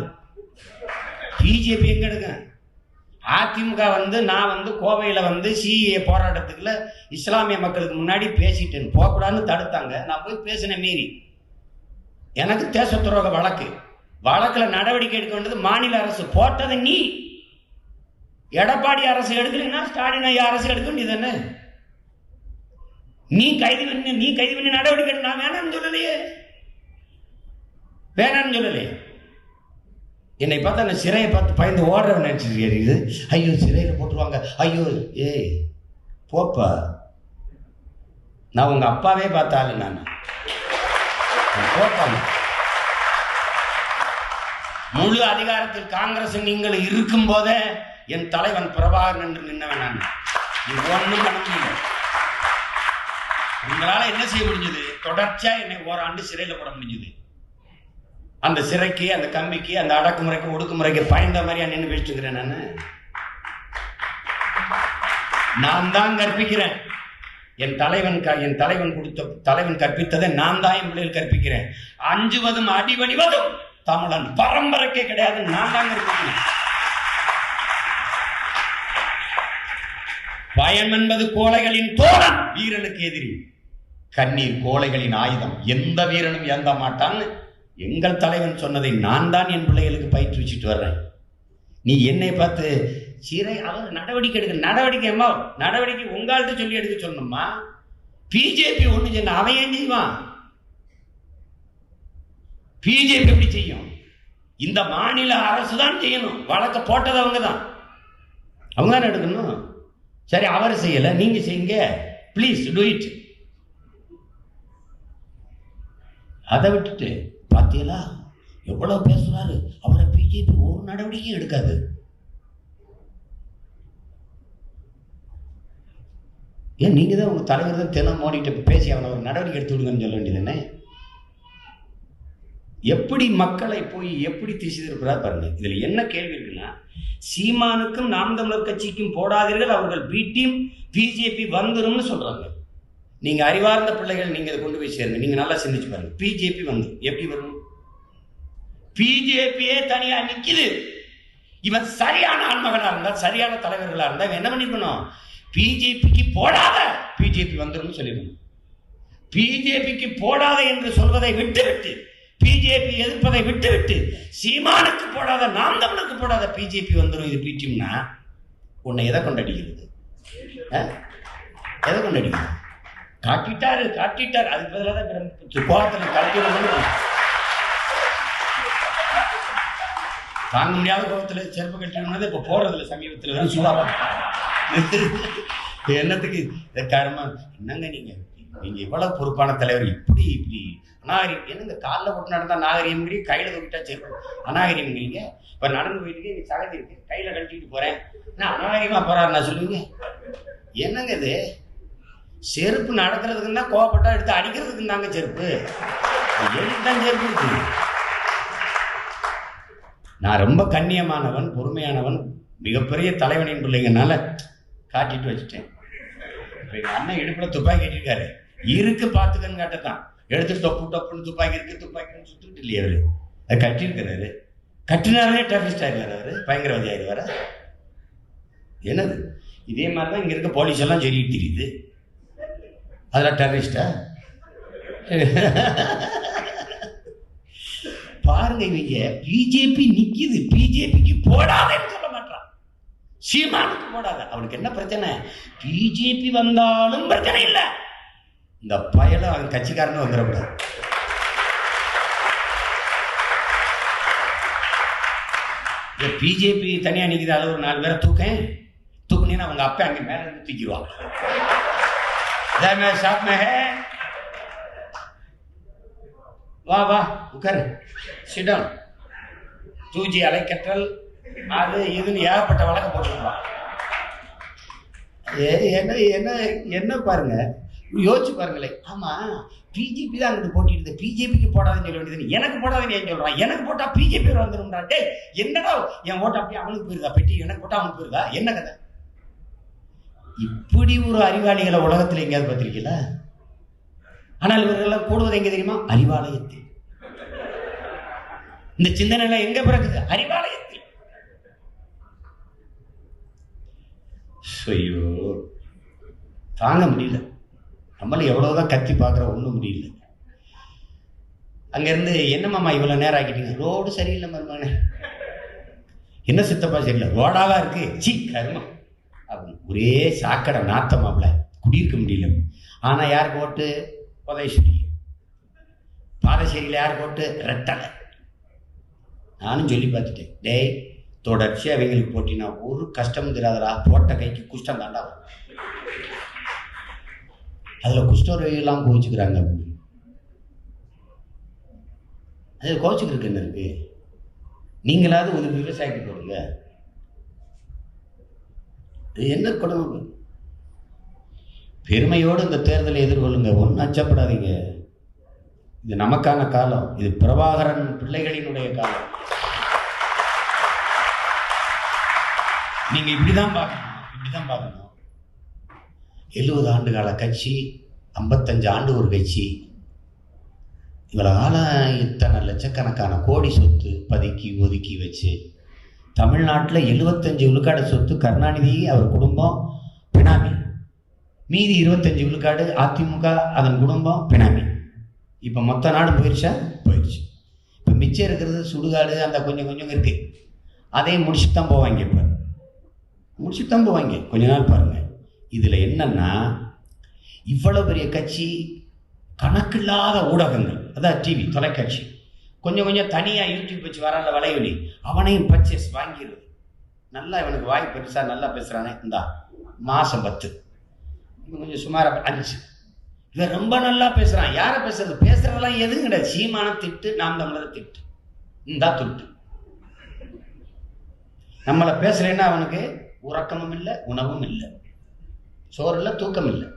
பிஜேபி எங்க எடுக்க? அதிமுக நான் கோவையில் சிஏ போராட்டத்துக்குள்ள இஸ்லாமிய மக்களுக்கு முன்னாடி பேசிட்டேன், போகக்கூடாதுன்னு தடுத்தாங்க. நான் போய் பேசினேன் மீறி. எனக்கு தேச துரோக வழக்கில் நடவடிக்கை எடுக்க வேண்டியது மாநில அரசு. போட்டது நீ. எடப்பாடி அரசு எடுக்கலைன்னா ஸ்டாலின் ஐயா அரசு எடுக்க வேண்டியது என்ன? நீ கைது பண்ணி நடவடிக்கை எடுக்க. நான் வேணாம்னு சொல்லலையே. என்னை பார்த்தா அந்த சிறையை பார்த்து பயந்து ஓடுறவன் நினைச்சிருக்கீங்க. ஐயோ சிறையில் போட்டுருவாங்க, ஐயோ போப்பா. நான் உங்க அப்பாவே பார்த்தாலும் நான் போப்பாங்க. முழு அதிகாரத்தில் காங்கிரஸ் நீங்கள் இருக்கும் போதே என் தலைவன் பிரபாகரன் என்று நின்னவன் நான். ஒன்றும் பண்ண முடியல. உங்களால என்ன செய்ய முடிஞ்சது? தொடர்ச்சியா என்னை ஓராண்டு சிறையில் போட முடிஞ்சது. அந்த சிறைக்கு, அந்த கம்பிக்கு, அந்த அடக்குமுறைக்கு, ஒடுக்குமுறைக்கு பயந்த மாதிரியா நின்று பேசிட்டுக்கிறேன். நான் தான் கற்பிக்கிறேன். என் தலைவன் கற்பித்ததை நான் தான் என் பிள்ளைகள் கற்பிக்கிறேன். அஞ்சுவதும் அடிபணிவதும் தமிழன் பரம்பரைக்கே கிடையாது. நான் தான் கற்பிக்கிறேன். பயம் என்பது கோழைகளின் தோழன், வீரனுக்கு எதிரி. கண்ணீர் கோழைகளின் ஆயுதம், எந்த வீரனும் ஏந்த மாட்டான்னு எங்கள் தலைவன் சொன்னதை நான் தான் என் பிள்ளைகளுக்கு பயிற்றுவிச்சுட்டு வர்றேன். நீ என்னை பார்த்து சிறை அவர் நடவடிக்கை எடுக்க. நடவடிக்கை உங்கள்கிட்ட சொல்லி எடுக்க சொல்லணுமா? பிஜேபி ஒண்ணு சொன்ன அவன் ஏன் செய்வான்? பிஜேபி எப்படி செய்யும்? இந்த மாநில அரசு தான் செய்யணும். வழக்க போட்டது அவங்க தான் எடுக்கணும். சரி, அவர் செய்யல, நீங்க செய்யுங்க, ப்ளீஸ் டூ இட். அதை விட்டுட்டு பார்த்தீங்களா எவ்வளவு பேசுறாரு. அவரை பிஜேபி ஒரு நடவடிக்கையும் எடுக்காது. ஏன் நீங்க தான் உங்க தலைவர் தான் தினம் மோடிட்டு பேசி அவனை ஒரு நடவடிக்கை எடுத்து விடுங்கன்னு சொல்ல வேண்டியதுன்னு. எப்படி மக்களை போய் எப்படி திசைதிருக்கிறார் பாருங்க. இதுல என்ன கேள்வி இருக்குன்னா, சீமானுக்கும் நாம் தமிழர் கட்சிக்கும் போடாதீர்கள், அவர்கள் பி டீம், பிஜேபி வந்துரும்னு சொல்றாங்க. நீங்க அறிவார்ந்த பிள்ளைகள், நீங்க இதை கொண்டு போய் சேருங்க. நீங்க நல்லா சிந்திச்சு பாருங்க. பிஜேபி எப்படி வரும்? பிஜேபியே தனியா நிக்குது. இவன் சரியான ஆண்மகனா இருந்தா, சரியான தலைவர்களா இருந்தா இவன் என்ன பண்ணிக்கணும்? பிஜேபிக்கு போடாத, பிஜேபி வந்துடும் சொல்லிடணும். பிஜேபிக்கு போடாத என்று சொல்வதை விட்டுவிட்டு, பிஜேபி எதிர்ப்பதை விட்டுவிட்டு, சீமானுக்கு போடாத, நாம் தமிழுக்கு போடாத, பிஜேபி வந்துடும் இது பி டீம்னா உன்னை எதை கொண்டடிக்கிறது? எதை கொண்டடிக்கிறது? காட்டிட்டாரு. அதுக்கு பதிலாக தான் கோலத்தில் கலட்டி தாங்க முடியாத கோலத்தில் செருப்பு கட்டினது இப்போ போறதில்ல. சமீபத்தில் தான் சூடாக என்னத்துக்கு கர்மா? என்னங்க நீங்க இவ்வளவு பொறுப்பான தலைவர் இப்படி அநாகரியம் என்னங்க? காலில் போட்டு நடந்தா நாகரிகம்ங்கிறீங்க, கையில தூக்கிட்டா செருப்பு அநாகரிகம்ங்கிறீங்க. இப்ப நடந்து போயிட்டு நீ சகதி இருக்கு, கையில கழட்டிட்டு போறேன், நான் அநாகரிகமா போறாரு நான் சொல்லுவீங்க? என்னங்க இது? செருப்பு நடக்கிறதுக்கு தான், கோவப்பட்டா எடுத்து அடிக்கிறதுக்கு தாங்க செருப்பு. எதுக்குதான் செருப்பு இருக்கு? நான் ரொம்ப கண்ணியமானவன், பொறுமையானவன், மிகப்பெரிய தலைவனின் பிள்ளைங்கனால காட்டிட்டு வச்சுட்டேன். இப்ப எங்க அண்ணன் இடுப்புல துப்பாக்கி கட்டிருக்காரு, இருக்கு பாத்துக்கன்னு காட்டத்தான் எடுத்து டொப்புன்னு துப்பாக்கி துப்பாக்கின்னு சுட்டுட்டு இல்லையா அவரு? அது கட்டியிருக்கிறாரு. கட்டினாலே டெரரிஸ்ட் ஆயிடுவார் அவரு, பயங்கரவாதி ஆயிடுவார. என்னது? இதே மாதிரிதான் இங்க இருக்க போலீஸ் எல்லாம் சொல்லிட்டு தெரியுது. அதெல்லாம் டெரரிஸ்டா? பாருங்க, இவங்க பிஜேபி நிக்குது, பிஜேபிக்கு போடாதேன்னு சொல்ல மாட்டான். சீமானுக்கு போடாத. அவனுக்கு என்ன பிரச்சனை? பிஜேபி வந்தாலும் பிரச்சனை இல்லை, இந்த பயல அவன் கட்சிக்காரன்னு வந்துடக்கூடாது. பிஜேபி தனியா நிக்குது, அது ஒரு 4 பேரை தூக்குனீங்கன்னா அவங்க அப்பா அங்க மேல இருந்து தூக்கிடுவாங்க. வா உட்காரு, சிட் டவுன். 2G அலைக்கற்றல் அது இதுன்னு ஏகப்பட்ட வழக்கம் போட்டுருவான். என்ன பாருங்க, யோசிச்சு பாருங்களேன். ஆமா, பிஜேபி தான் அங்கிட்டு போட்டிட்டு, பிஜேபிக்கு போடாதுன்னு சொல்ல வேண்டியது, எனக்கு போடாதுன்னு ஏன் சொல்றான்? எனக்கு போட்டா பிஜேபி வந்துடும். டே என்னடா, என் ஓட்ட அப்படியே அவனுக்கு போயிருதா? பெட்டி எனக்கு போட்டா அவனுக்கு போயிருதா? என்ன கதை? இப்படி ஒரு அறிவாளிகளை உலகத்தில் எங்கேயாவது பார்த்திருக்கீங்களா? ஆனால் இவர்களெல்லாம் கூடுவது எங்க தெரியுமா? அறிவாலயத்தில். இந்த சிந்தனை எங்க பிறகுது? அறிவாலயத்தில். ஐயோ, தாங்க முடியல. நம்மளும் எவ்வளவுதான் கத்தி பார்க்குற, ஒன்றும் முடியல. அங்கேருந்து என்னம்மா இவ்வளோ நேரம் ஆக்கிட்டீங்க? ரோடு சரியில்லை மருமகனே. என்ன சித்தப்பா சரியில்லை? ரோடாவா இருக்கு, சி கருமா அப்படின்னு ஒரே சாக்கடை நாத்தமாப்ல, குடியிருக்க முடியல. ஆனால் யாருக்கு ஓட்டு? உதயசூரி. பாதசேரியில் யாருக்கு ஓட்டு? ரெட்டலை. நானும் சொல்லி பார்த்துட்டேன், டேய் தொடர்ச்சியாக அவங்களுக்கு போட்டினா ஒரு கஷ்டமும் தெரியாதரா, போட்ட கைக்கு குஷ்டம் தாண்டா. அதில் குஷ்டரோகிலாம் கோவிச்சுக்கிறாங்க அப்படின்னு. அதில் கோவிச்சுக்கிறதுக்கு என்ன இருக்கு? நீங்களாவது ஒரு விவசாயத்துக்கு போடுங்க. என்ன கொடுமை! பெருமையோடு இந்த தேர்தலை எதிர்கொள்ளுங்க, ஒன்றும் அச்சப்படாதீங்க. இது நமக்கான காலம், இது பிரபாகரன் பிள்ளைகளினுடைய காலம். நீங்க இப்படிதான் பார்க்கணும், இப்படிதான் பார்க்கணும். 70 ஆண்டு கால கட்சி, 55 ஆண்டு ஒரு கட்சி, இவ்வளோ காலம் இத்தனை லட்சக்கணக்கான கோடி சொத்து பதுக்கி ஒதுக்கி வச்சு, தமிழ்நாட்டில் 75 விழுக்காடு சொத்து கருணாநிதி அவர் குடும்பம் பினாமி, மீதி 25 விழுக்காடு அதிமுக அதன் குடும்பம் பினாமி. இப்போ மொத்த நாடு போயிடுச்சா? போயிடுச்சு. இப்போ மிச்சம் இருக்கிறது சுடுகாடு, அந்த கொஞ்சம் கொஞ்சம் இருக்கு. அதையும் முடிச்சுட்டு தான் போவாங்க. இப்போ முடிச்சுட்டு தான் போவாங்க. கொஞ்ச நாள் பாருங்க. இதில் என்னன்னா, இவ்வளோ பெரிய கட்சி, கணக்கில்லாத ஊடகங்கள், அதான் டிவி தொலைக்காட்சி, கொஞ்சம் கொஞ்சம் தனியாக யூடியூப் வச்சு வரல வலைவலி, அவனையும் பர்ச்சேஸ் வாங்கிடுது. நல்லா இவனுக்கு வாய் பெருசாக நல்லா பேசுகிறானே, இந்தா மாதம் 10, இன்னும் கொஞ்சம் சுமாராக 5. இவன் ரொம்ப நல்லா பேசுகிறான். யாரை பேசுறது? பேசுறதெல்லாம் எதுவும் கிடையாது. சீமான திட்டு, நாம் தமிழர் திட்டு, இந்தா துட்டு. நம்மளை பேசுறேன்னா அவனுக்கு உறக்கமும் இல்லை, உணவும் இல்லை, சோறு இல்லை, தூக்கம் இல்லை.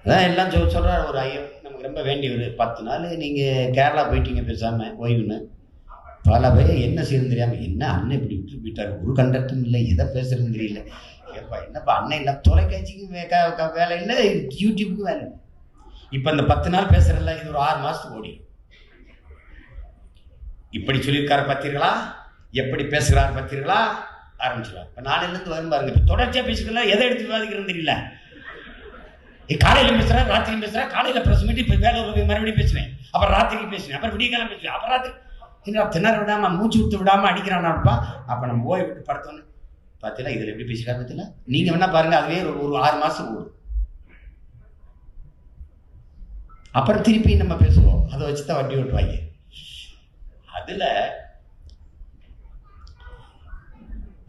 அதான் எல்லாம் சொல்கிறார் ஒரு ஐயோ, நமக்கு ரொம்ப வேண்டியவர். 10 நாள் நீங்கள் கேரளா போயிட்டீங்க பேசாமல் ஓய்வுன்னு. பல பேர் என்ன செய்யணும் தெரியாமல், என்ன அண்ணன் இப்படி விட்டு போயிட்டார், ஒரு கண்டக்டும் இல்லை, எதை பேசுறதுன்னு தெரியல. ஏப்பா என்னப்பா அண்ணன் இல்லை, தொலைக்காட்சிக்கும் வேலை இல்லை, யூடியூப்புக்கும் வேலை இல்லை. இப்போ இந்த 10 நாள் பேசுறதில்ல, இது ஒரு 6 மாதத்துக்கு ஓடி. இப்படி சொல்லியிருக்காரு பார்த்தீர்களா, எப்படி பேசுகிறார் பார்த்தீர்களா, ஆரம்பிச்சிடலாம். இப்போ நாளையிலேருந்து வரும் பாருங்க. இப்போ தொடர்ச்சியாக பேசிக்கலாம், எதை எடுத்து விவாதிக்கிறதுன்னு தெரியல. காலையில் பேசுகிறேன், ராத்திரியும் பேசுகிறேன், காலையில் ப்ரெஸ் மீட், இப்போ வேலை மறுபடியும் பேசுவேன், அப்புறம் ராத்திரிக்கு பேசுவேன், அப்புறம் விடிய காலம் பேசுவேன், அப்புறம் ராத்திரி திணற விடாமல் மூச்சு விட்டு விடாமல் அடிக்கிறான்ப்பா. அப்போ நம்ம ஓய்வு விட்டு படுத்தோன்னு பார்த்தீங்களா, இதில் எப்படி பேசிக்கலாம் பார்த்தீங்களா. நீங்கள் வேணா பாருங்க, அதுவே ஒரு 6 மாதத்துக்கு ஓடும். அப்புறம் திருப்பி நம்ம பேசுவோம், அதை வச்சு தான் வண்டி ஓட்டுவாங்க. அதில்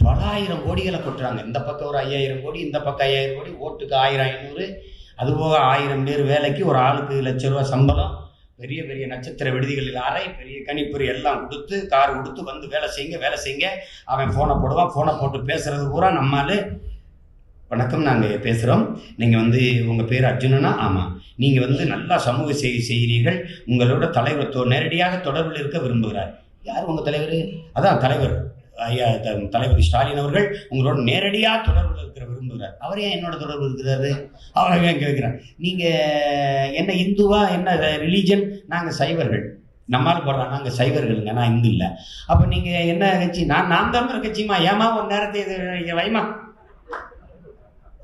பல 1000 கோடிகளை கொட்டுறாங்க. இந்த பக்கம் ஒரு 5000 கோடி, இந்த பக்கம் 5000 கோடி, ஓட்டுக்கு 1000 500, அதுபோக 1000 பேர் வேலைக்கு, ஒரு ஆளுக்கு ₹1,00,000 சம்பளம், பெரிய பெரிய நட்சத்திர விடுதிகளில் அறை, பெரிய கணிப்பொறி எல்லாம் கொடுத்து, கார் கொடுத்து வந்து வேலை செய்யுங்க. அவன் ஃபோனை போடுவான், ஃபோனை போட்டு பேசுறது பூரா நம்மால், வணக்கம் நாங்கள் பேசுகிறோம், நீங்கள் உங்கள் பேர் அர்ஜுனனா? ஆமாம். நீங்கள் நல்லா சமூக சேவை செய்கிறீர்கள், உங்களோட தலைவர் நேரடியாக தொடர்பில் இருக்க விரும்புகிறார். யார் உங்கள் தலைவர்? அதான் தலைவர் ஐயா தலைவர் ஸ்டாலின் அவர்கள் உங்களோட நேரடியாக தொடர்பில் இருக்கிற விரும்புகிறார். அவர் ஏன் என்னோட தொடர்பு இருக்கிறாரு? அவர் ஏன் கேட்குறார், நீங்கள் என்ன இந்துவா, என்ன ரிலீஜன்? நாங்கள் சைவர்கள். நம்மால் போடுறான், நாங்கள் சைவர்களுங்க, நான் இந்து இல்லை. அப்போ நீங்கள் என்ன கட்சி? நாம் தமிழர் கட்சிமா. ஏமா ஒரு நேரத்தை இது வைமா.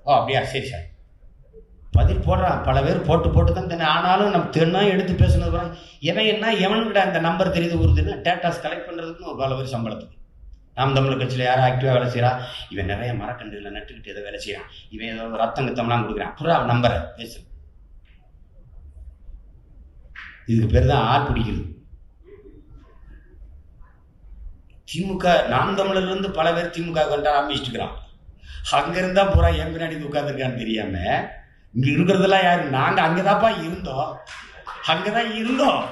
ஓ அப்படியா, சரி சார். பதில் போடுறான், பல பேர் போட்டு தான் தானே. ஆனாலும் நம்ம தின்னா எடுத்து பேசுனது எவன் என்ன எவனுக்கிட்ட அந்த நம்பர் தெரியுது வருதுன்னா டேட்டாஸ் கலெக்ட் பண்ணுறதுக்கு பல பேர் சம்பளத்துக்கு. நாம் தமிழர் கட்சியில் யாரும் ஆக்டிவாக வேலை செய்கிறா, இவன் நிறைய மரக்கண்டுகளை நட்டுக்கிட்டு ஏதோ வேலை செய்கிறான், இவன் ஏதோ ரத்தம் கத்தம்லாம் கொடுக்குறான், அப்புறம் அவன் நம்பரை பேசு. இதுக்கு பேர் தான் ஆள் பிடிக்கிறது. திமுக நாம் தமிழர்லேருந்து பல பேர் திமுக கொண்டா ஆரம்பிச்சுட்டு இருக்கிறான். அங்கிருந்தா பூரா என் பின்னாடி உட்காந்துருக்கான்னு தெரியாம, இங்க இருக்கிறதெல்லாம் யாரு? நாங்க அங்கதான்ப்பா இருந்தோம், அங்கதான் இருந்தோம்.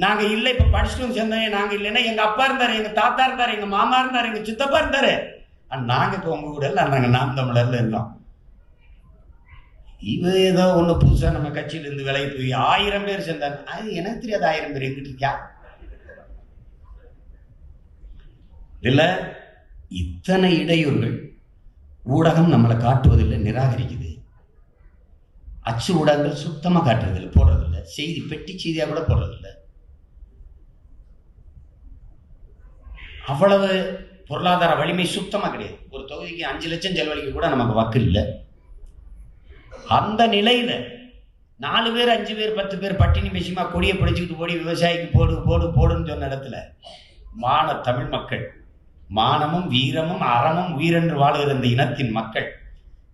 நாங்க இல்லை, இப்ப படிச்சுட்டு சேர்ந்தோம். நாங்க இல்லைன்னா எங்க அப்பா இருந்தாரு, எங்க தாத்தா இருந்தாரு, எங்க மாமா இருந்தாரு, எங்க சித்தப்பா இருந்தாரு. நாங்க இப்ப உங்க கூட இல்லை, நாங்க நாம் தமிழர்ல இருந்தோம். இவ ஏதோ ஒண்ணு புதுசா நம்ம கட்சியில இருந்து விலகி போய் 1000 பேர் சேர்ந்தாரு. அது எனக்கு தெரியாது 1000 பேர் எங்கிட்டு இருக்கா. இல்ல இத்தனை இடையூறுகள் ஊடகம் நம்மளை காட்டுவதில்லை, நிராகரிக்குது. அச்சு ஊடகங்கள் சுத்தமாக காட்டுறதில்லை, போடுறதில்லை. செய்தி பெட்டி செய்தியாக கூட போடுறதில்லை. அவ்வளவு பொருளாதார வலிமை சுத்தமாக கிடையாது. ஒரு தொகுதிக்கு 5 லட்சம் செலவழிக்க கூட நமக்கு வக்கு இல்லை. அந்த நிலையில 4 பேர் 5 பேர் 10 பேர் பட்டினி பேசியமா கொடியை பிடிச்சிக்கிட்டு போடி விவசாயிக்கு போடு போடு போடுன்னு சொன்ன இடத்துல தமிழ் மக்கள், மானமும் வீரமும் அறமும் உயிரென்று வாழுகிற இந்த இனத்தின் மக்கள்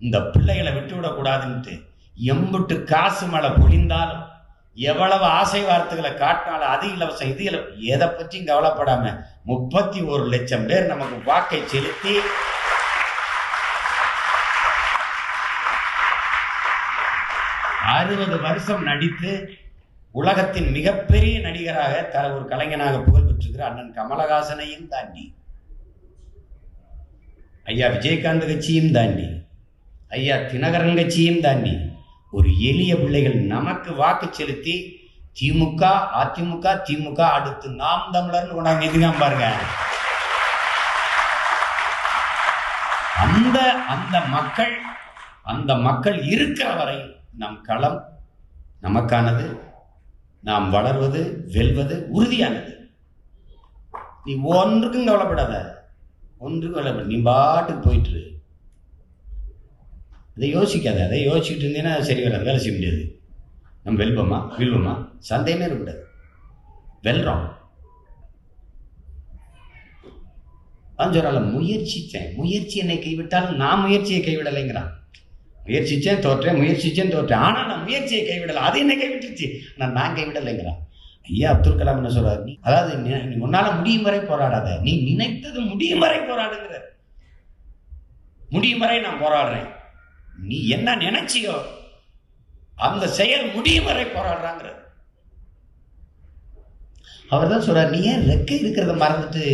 இந்த பிள்ளைகளை விட்டுவிடக்கூடாதுன்ட்டு எம்புட்டு காசு மழை பொழிந்தாலும் எவ்வளவு ஆசை வார்த்தைகளை காட்டினாலும் அது இலவசம் இது இலவசம் எதை பற்றியும் கவலைப்படாம 31 லட்சம் பேர் நமக்கு வாக்கை செலுத்தி 60 வருஷம் நடித்து உலகத்தின் மிகப்பெரிய நடிகராக ஒரு கலைஞனாக புகழ் பெற்றிருக்கிற அண்ணன் கமலஹாசனையும் தாண்டி, ஐயா விஜயகாந்த் கட்சியும் தாண்டி, ஐயா தினகரன் கட்சியும் தாண்டி ஒரு எளிய பிள்ளைகள் நமக்கு வாக்கு செலுத்தி திமுக அதிமுக திமுக அடுத்து நாம் தமிழர்னு கொண்டாங்க எதுக்காம பாருங்க. அந்த மக்கள் இருக்கிற வரை நம் களம் நமக்கானது, நாம் வளர்வது வெல்வது உறுதியானது. நீ ஒன்றுக்கும் கவலைப்படாத, ஒன்றுக்கும் கவலைப்பட, நீ பாட்டுக்கு போயிட்டு இதை யோசிக்காத. அதை யோசிச்சுட்டு இருந்தீங்கன்னா சரி வராது, வேலை செய்ய முடியாது. நம்ம வெல்வோமா சந்தேகமே இருக்கக்கூடாது. வெல்றோம். சொல்றால முயற்சி என்னை கைவிட்டாலும் நான் முயற்சியை கைவிடலைங்கிறான். முயற்சிச்சேன் தோற்றேன், ஆனா நான் முயற்சியை கைவிடலை, அது என்னை கைவிட்டுருச்சு, நான் கைவிடலைங்கிறான். ஐயா அப்துல் கலாம் என்ன சொல்றாரு, நீ அதாவது நீ உன்னால முடியும் வரை போராடாத, நீ நினைத்தது முடியும் வரை போராடுங்கிற. முடியும் வரை நான் போராடுறேன், நீ என்ன நினைச்சியோ அந்த செயல் முடியும் வரை போராடுறாங்கிற. அவர் தான் சொல்றார், நீ ஏன் ரெக்கை இருக்கிறத மறந்துட்டு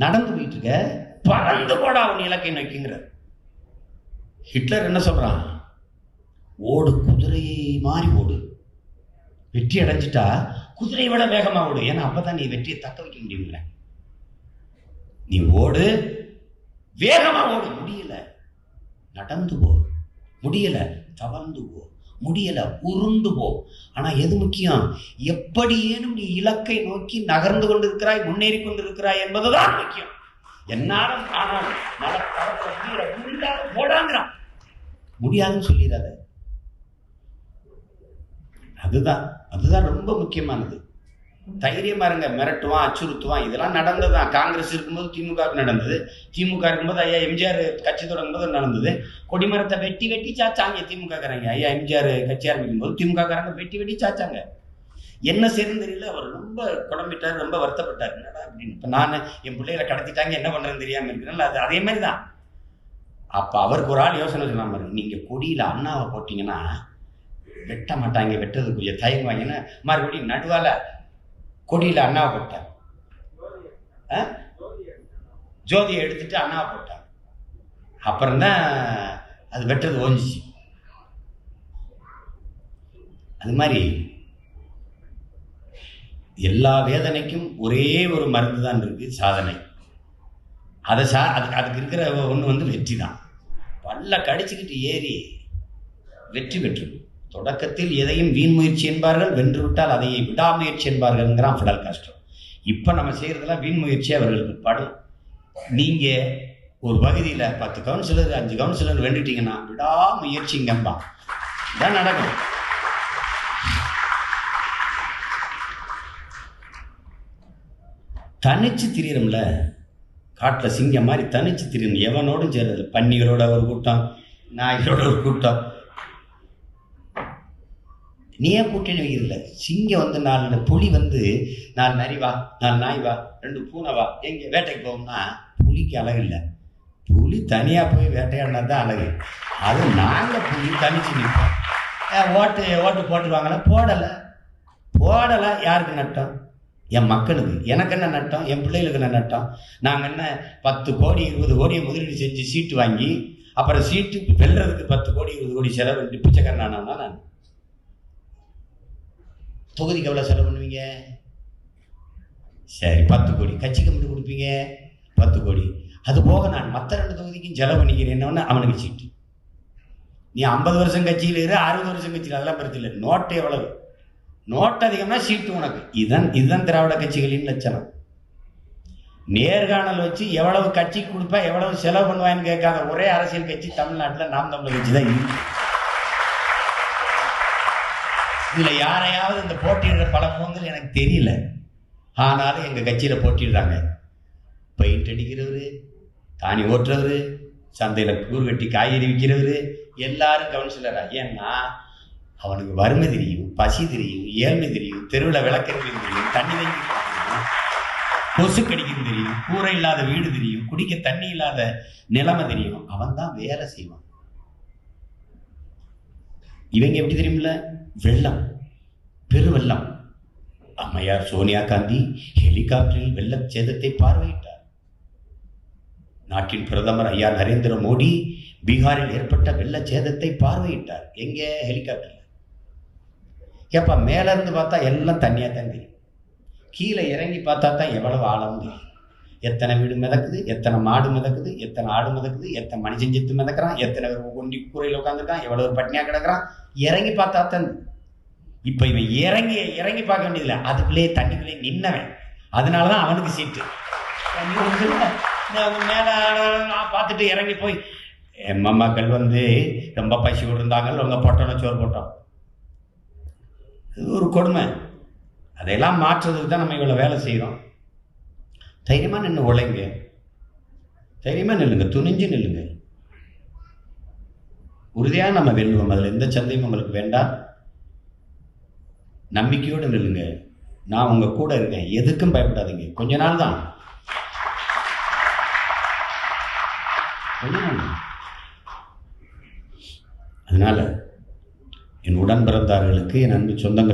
நடந்து போயிட்டு இருக்க, பறந்து போடா அவன் இலக்கை நோக்கிங்கிற. ஹிட்லர் என்ன சொல்றான், ஓடு குதிரையை மாறி ஓடு, வெற்றி அடைஞ்சிட்டா குதிரையை விட வேகமா ஓடு, ஏன்னா அப்பதான் நீ வெற்றியை தக்க வைக்க முடியுங்கிற. நீ ஓடு, வேகமா ஓடு, முடியல நடந்து போ, முடியல தவழ்ந்து போ, முடியல உருண்டு போ. ஆனா எது முக்கியம், எப்படியேனும் நீ இலக்கை நோக்கி நகர்ந்து கொண்டிருக்கிறாய், முன்னேறி கொண்டிருக்கிறாய் என்பதுதான் முக்கியம். என்னாலும் ஆனாலும் போடாங்கிறான், முடியாதுன்னு சொல்லிடாத. அதுதான் ரொம்ப முக்கியமானது. தைரியமா இருங்க. மிரட்டுவான், அச்சுறுத்துவான், இதெல்லாம் நடந்ததுதான். காங்கிரஸ் இருக்கும்போது திமுகவுக்கு நடந்தது, திமுக இருக்கும்போது ஐயா எம்ஜிஆர் கட்சி தொடங்கும் போது நடந்தது. கொடிமரத்தை வெட்டி சாச்சாங்க திமுக காரங்க. ஐயா எம்ஜிஆர் கட்சி ஆரம்பிக்கும் போது திமுக காரங்க வெட்டி சாச்சாங்க. என்ன செய்யணும் தெரியல, அவர் ரொம்ப குழம்பிட்டார், ரொம்ப வருத்தப்பட்டார். என்னடா அப்படின்னு. இப்போ நான் என் பிள்ளைகளை கடத்திட்டாங்க, என்ன பண்றேன்னு தெரியாம இருக்கிறேன். அது அதே மாதிரி தான். அப்ப அவருக்கு ஒரு ஆள் யோசனை சொன்ன மாதிரி, நீங்க கொடியில அண்ணாவை போட்டீங்கன்னா வெட்ட மாட்டாங்க, வெட்டுறது கொஞ்சம் தயங்குவாங்கன்னா மறுபடியும் நடுவால கொடியில அண்ணாவை போட்டார், ஜோதியை எடுத்துட்டு அண்ணாவை போட்டார். அப்புறம்தான் அது வெட்டுறது ஓஞ்சிச்சு. அது மாதிரி எல்லா வேதனைக்கும் ஒரே ஒரு மருந்து தான் இருக்கு, சாதனை. அதுக்கு இருக்கிற ஒன்று வெற்றி தான். பல்ல கடிச்சுக்கிட்டு ஏறி வெற்றி பெற்று. தொடக்கத்தில் எதையும் வீண் முயற்சி என்பார்கள், வென்றுவிட்டால் அதையை விடாமுயற்சி என்பார்கள்ங்கிறான் ஃபிடல் காஸ்ட்ரோ. இப்போ நம்ம செய்யறதெல்லாம் வீண் முயற்சி அவர்களுக்கு படும். நீங்க ஒரு பகுதியில் 10 கவுன்சிலர் 5 கவுன்சிலர் வென்றுட்டீங்கன்னா விடாமுயற்சிங்கம்பா, இதான் நடக்கும். தனிச்சு திரியறோம்ல, காட்டில் சிங்கம் மாதிரி தனிச்சு திரியணும், எவனோடும் சேருது. பன்னிகளோட ஒரு கூட்டம், நாய்களோட ஒரு கூட்டம். நீ ஏன் கூட்டணி வைக்கிறதில்ல? சிங்கம் 4 புலி 4 நரி வா, 4 நாய் வா, 2 பூனை வா, எங்கே வேட்டைக்கு போகும்னா புலிக்கு அழகு இல்லை. புலி தனியாக போய் வேட்டையாடினா தான் அழகு. அது நாங்கள் புலி தனிச்சு நிற்போம். ஓட்டு போட்டுருவாங்களா? போடலை. யாருக்கு நட்டம்? என் மக்களுக்கு. எனக்கு என்ன நட்டம்? என் பிள்ளைகளுக்கு என்ன நட்டம்? நாங்கள் என்ன 10 கோடி 20 கோடியை முதலீடு செஞ்சு சீட்டு வாங்கி அப்புறம் சீட்டு வெல்றதுக்கு 10 கோடி 20 கோடி செலவு பிச்சைக்காரன் ஆனா நான் தொகுதிக்கு எவ்வளோ செலவு பண்ணுவீங்க? சரி 10 கோடி கட்சிக்கு மட்டும் கொடுப்பீங்க, 10 கோடி. அது போக நான் மற்ற 2 தொகுதிக்கும் செலவு பண்ணிக்கிறேன்னு அவனுக்கு சீட்டு. நீ 50 வருஷம் கட்சியில் இரு, 60 வருஷம் கட்சியில், அதெல்லாம் பெருத்து இல்லை. நோட்டு எவ்வளவு? நோட்டு அதிகம்னா சீட்டு உனக்கு. இதுதான் திராவிட கட்சிகளின் லட்சணம். நேர்காணல் வச்சு எவ்வளவு கட்சிக்கு கொடுப்பா, எவ்வளவு செலவு பண்ணுவான்னு கேட்காத ஒரே அரசியல் கட்சி தமிழ்நாட்டில் நாம் தமிழர் கட்சி தான் இருக்கு. இதுல யாரையாவது இந்த போட்டியிடுற பல முகங்கள் எனக்கு தெரியல. ஆனாலும் எங்க கட்சியில போட்டிடுறாங்க. பெயிண்ட் அடிக்கிறவரு, தானி ஓட்டுறவரு, சந்தையில கூறு கட்டி காய்கறி விற்கிறவரு, எல்லாரும் கவுன்சிலரா. ஏன்னா அவனுக்கு வறுமை தெரியும், பசி தெரியும், ஏழ்மை தெரியும், தெருவில் விளக்கிறது தெரியும், தண்ணி தெரியும், கொசு கடிக்கிறது தெரியும், கூரை இல்லாத வீடு தெரியும், குடிக்க தண்ணி இல்லாத நிலைமை தெரியும். அவன் தான் வேலை செய்வான். இவங்க எப்படி தெரியுமில்ல? வெள்ளம், பெருவெள்ளம். அம்மையார் சோனியா காந்தி ஹெலிகாப்டரில் வெள்ள சேதத்தை பார்வையிட்டார். நாட்டின் பிரதமர் ஐயா நரேந்திர மோடி பீகாரில் ஏற்பட்ட வெள்ள சேதத்தை பார்வையிட்டார். எங்க? ஹெலிகாப்டர்ல. ஏப்பா, மேல இருந்து பார்த்தா எல்லாம் தண்ணியா தான் தெரியும், கீழே இறங்கி பார்த்தா தான் எவ்வளவு ஆழம் தெரியும். எத்தனை வீடு மிதக்குது, எத்தனை மாடு மிதக்குது, எத்தனை ஆடு மிதக்குது, எத்தனை மனுஷன் செத்து மிதக்கிறான், எத்தனை பேர் கொண்டி கூரையில் உட்காந்துருக்கான், எவ்வளவு பட்னியா கிடக்குறான், இறங்கி பார்த்தா தான். இப்ப இவன் இறங்கி பார்க்க வேண்டியதில்லை, அதுக்குள்ளேயே தண்ணிக்குள்ளேயே நின்னவன். அதனாலதான் அவனுக்கு சீட்டு. மேல பார்த்துட்டு இறங்கி போய் மக்கள் ரொம்ப பசி இருந்தாங்க, உங்க பொட்டோன்னு சோறு போட்டோம். இது ஒரு கொடுமை. அதையெல்லாம் மாற்றுறதுக்கு தான் நம்ம இவ்வளவு வேலை செய்யறோம். தைரியமா நின்று உழைங்க, தைரியமா நில்லுங்க, துணிஞ்சு நில்லுங்க. உறுதியா நம்ம வெல்லுவோம். அதுல எந்த சந்தேகமும் உங்களுக்கு வேண்டாம். நம்பிக்கையோடு நில்லுங்க. நான் உங்க கூட இருக்கேன். எதுக்கும் பயப்படாதீங்க. கொஞ்ச நாள் தான், கொஞ்ச நாள். அதனால என் உடன் பிறந்தார்களுக்கு, என் அன்பு சொந்தங்களுக்கு